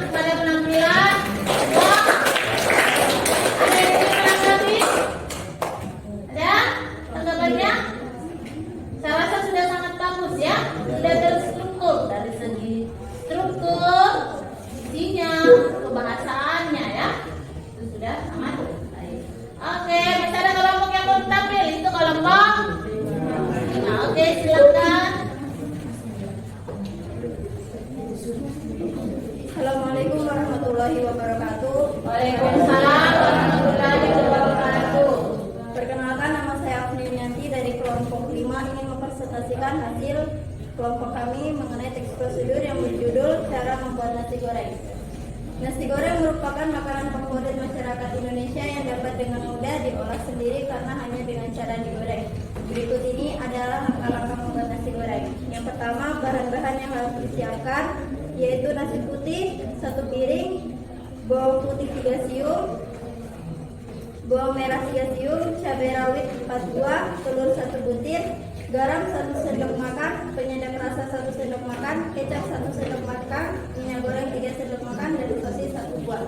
kepada penampilan. Ada yang ingin menanggapi? Ada tanggapannya? Saya rasa sudah sangat bagus ya, sudah terstruktur dari segi struktur, isinya, kebahasaannya ya, itu sudah sangat baik. Oke, masih ada kelompok yang belum tampil, itu kelompok. Nah, oke, silakan. Assalamualaikum warahmatullahi wabarakatuh. Waalaikumsalam warahmatullahi wabarakatuh. Perkenalkan, nama saya Afni Yanti dari kelompok 5 ingin mempresentasikan hasil kelompok kami mengenai teks prosedur yang berjudul cara membuat nasi goreng. Nasi goreng merupakan makanan favorit masyarakat Indonesia yang dapat dengan mudah diolah sendiri karena hanya dengan cara digoreng. Berikut ini adalah langkah-langkah membuat nasi goreng. Yang pertama, bahan-bahan yang harus disiapkan yaitu nasi putih 1 piring, bawang putih 3 siung, bawang merah 3 siung, cabai rawit 4 buah, telur 1 butir, garam 1 sendok makan, penyedap rasa 1 sendok makan, kecap 1 sendok makan, minyak goreng 3 sendok makan, dan sosis 1 buah.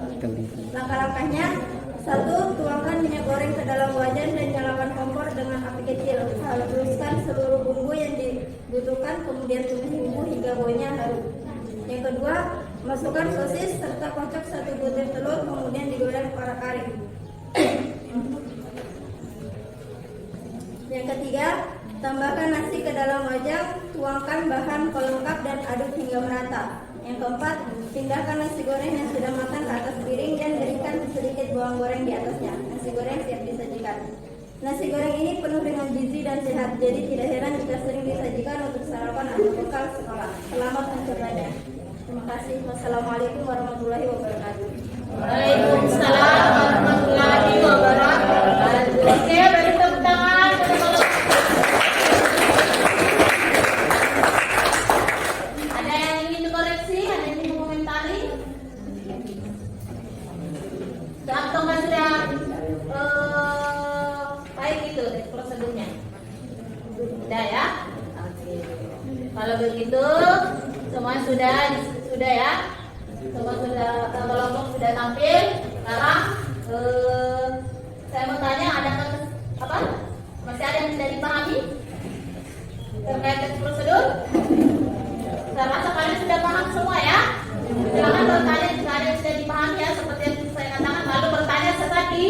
Langkah-langkahnya: 1. Tuangkan minyak goreng ke dalam wajan dan nyalakan kompor dengan api kecil. Haluskan seluruh bumbu yang dibutuhkan, kemudian tumis bumbu hingga baunya harum. Yang kedua, masukkan sosis serta kocok 1 butir telur, kemudian digoreng kering. Yang ketiga, tambahkan nasi ke dalam wajan, tuangkan bahan pelengkap dan aduk hingga merata. Yang keempat, pindahkan nasi goreng yang sudah matang ke atas piring dan berikan sedikit bawang goreng di atasnya. Nasi goreng siap disajikan. Nasi goreng ini penuh dengan gizi dan sehat, jadi tidak heran jika sering disajikan untuk sarapan atau bekal sekolah. Selamat mencobanya. Terima kasih. Wassalamualaikum warahmatullahi wabarakatuh. Waalaikumsalam warahmatullahi wabarakatuh. Oke, beri tepuk tangan. Ada yang ingin dikoreksi? Ada yang ingin mengomentari? Atau nggak sudah baik itu prosedurnya? Sudah ya? Oke. Kalau begitu semua sudah ya? Semua sudah, kelompok sudah tampil. Sekarang saya mau tanya, ada masih ada yang tidak dipahami terkait teks prosedur? Saya rasa kalian sudah paham semua ya. Silakan bertanya jika ada yang sudah dipahami ya, seperti yang saya katakan, lalu bertanya sekali.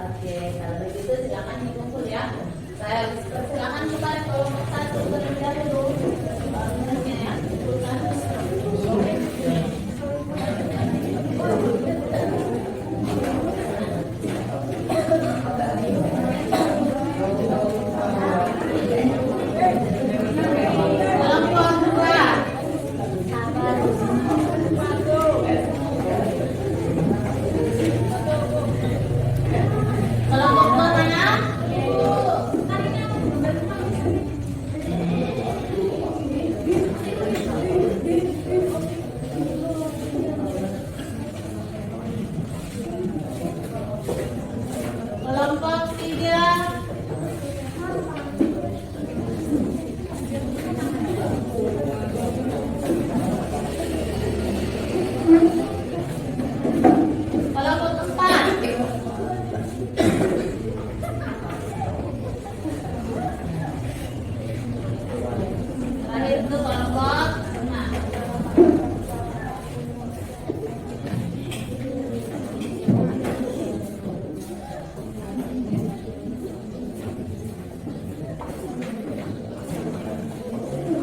Oke, kalau begitu silakan dikumpul ya. Saya persilakan kepada kelompok 1 terlebih dahulu. Terakhir itu kelompok tengah.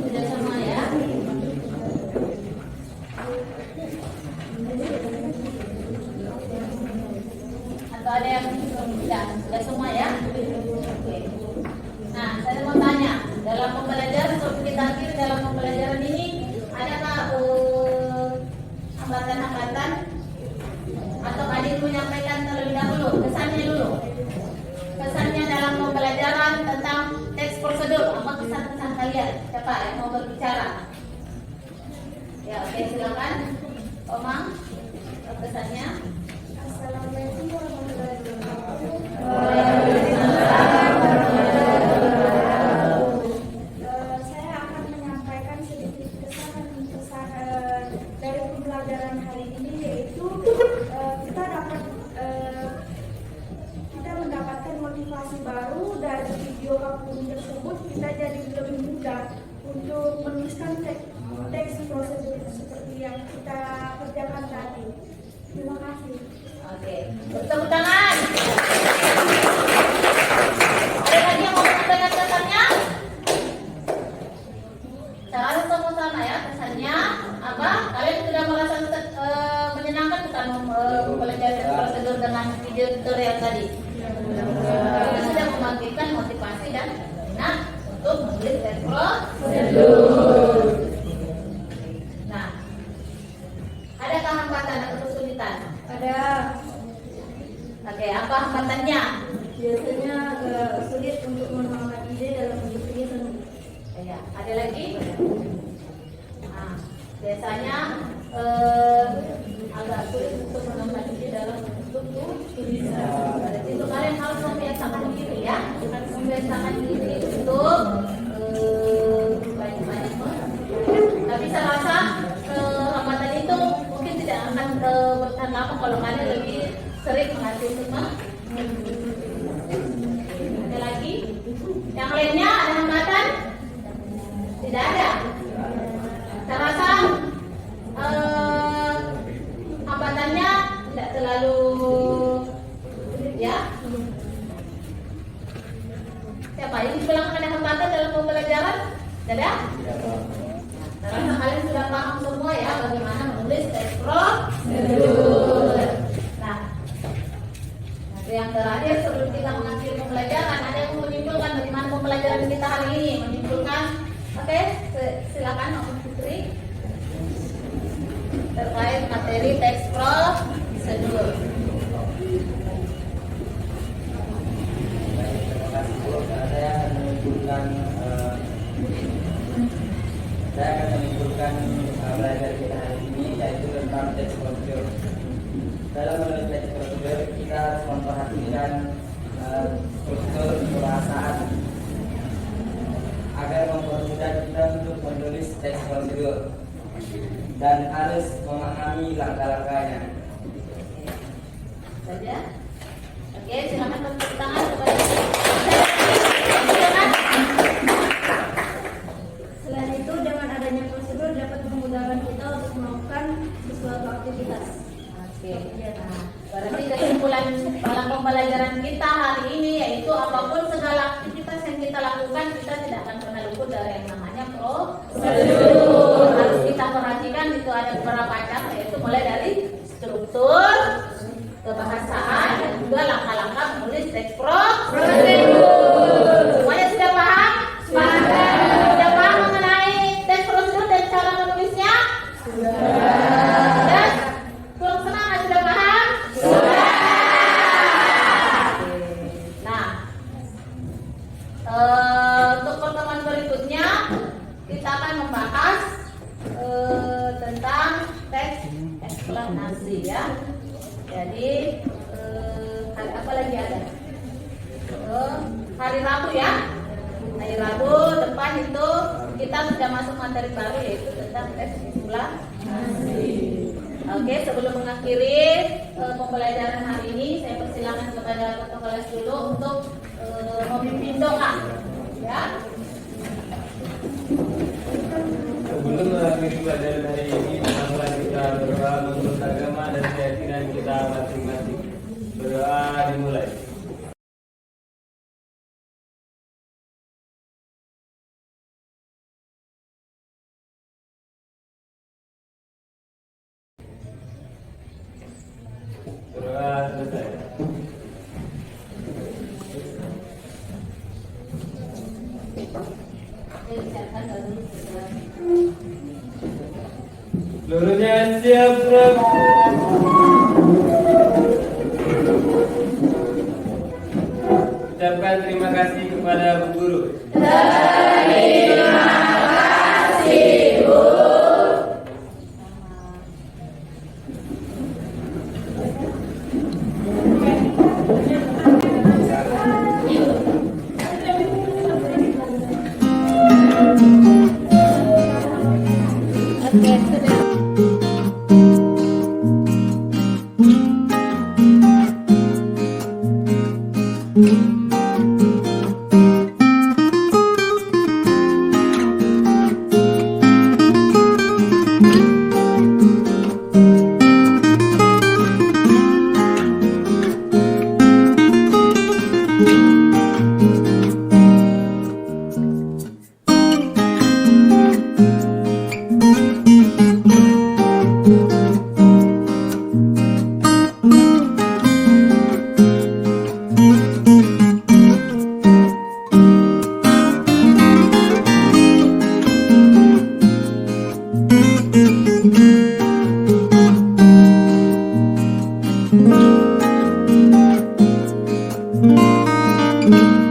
Sudah semua ya? Atau ada yang sudah semua ya? Oke. Nah, saya mau tanya, dalam pembelajaran kalau kita akhir dalam pembelajaran ini adakah hambatan-hambatan atau adik menyampaikan terlebih dahulu kesannya dalam pembelajaran tentang teks prosedur, apa kesan-kesan kalian? Siapa yang mau berbicara? Ya, oke, silakan Omang, kesannya. Assalamualaikum warahmatullahi wabarakatuh. Saya akan menyampaikan sedikit kesan dari pembelajaran hari ini, yaitu kita mendapatkan motivasi baru dari video kampung tersebut. Kita jadi lebih mudah untuk menuliskan teks prosedur seperti yang kita kerjakan tadi. Terima kasih. Oke, tepuk tangan. Ada lagi yang mau menyampaikan kesannya? Selalu sama-sama ya kesannya. Apa? Kalian sudah merasa menyenangkan bukan mempelajari prosedur dengan video tutorial tadi? Itu sudah membangkitkan motivasi dan minat untuk menulis teks prosedur. Nah, adakah hambatan atau kesulitan? Ada. Oke, apa hambatannya? Biasanya agak sulit untuk menemukan ide dalam bentuk tulisan. Ya, ada lagi? Nah, biasanya agak sulit untuk menemukan ide dalam bentuk tulisan. Berarti itu kalian harus membiasakan diri ya, harus membiasakan diri untuk banyak-banyak. Tapi saya rasa hambatan itu mungkin tidak akan bertahan lama kalau kalian lebih sering mengatur semua. Ada lagi? Yang lainnya ada hambatan? Tidak ada. Saya rasa hambatannya tidak terlalu ya. Siapa yang bilang ada hambatan dalam pembelajaran? Tidak ada? Karena kalian sudah paham semua ya bagaimana menulis teks prosedur. Nah, yang terakhir sebelum kita mengakhiri pembelajaran, ada yang menyimpulkan bagaimana pembelajaran kita hari ini? Menyimpulkan, oke, silakan Om Putri terkait materi teks prosedur. Terima kasih Bu. Saya akan menyimpulkan belajar kita hari ini, yaitu tentang teks prosedur. Dalam menulis teks prosedur kita harus memperhatikan struktur perasaan agar mempermudah kita untuk menulis teks prosedur dan harus memahami langkah-langkahnya. Saja. Oke, silakan tepuk tangan kepada silakan. Selain itu, dengan adanya prosedur dapat memudahkan kita untuk melakukan sesuatu aktivitas. Oke. Nah, berarti kesimpulan dalam pembelajaran kita hari ini yaitu apapun segala aktivitas yang kita lakukan kita tidak akan pernah luput dari yang namanya prosedur. Harus kita perhatikan itu ada beberapa cara, yaitu mulai dari struktur, kebahasaan, dan juga langkah-langkah menulis teks prosedur. Semuanya sudah paham? Sudah paham mengenai teks prosedur dan cara menulisnya? Sudah. Kurang semangat, sudah paham? Sudah. Nah, untuk pertemuan berikutnya kita akan membahas tentang teks eksplanasi ya. Jadi hari apa lagi ada? Hari Rabu ya. Hari Rabu depan itu kita sudah masuk materi baru yaitu tentang teks eksplanasi. Oke, sebelum mengakhiri pembelajaran hari ini. Saya persilakan kepada ketua kelas dulu untuk memimpin doa. Ya. Sebelum mengakhiri pelajaran hari ini, marilah kita berdoa menurut agama dan keyakinan kita masing-masing. Berdoa dimulai. Berdoa selesai. Seluruhnya siap, Prof. Ucapkan terima kasih kepada Bu Guru. Thank you.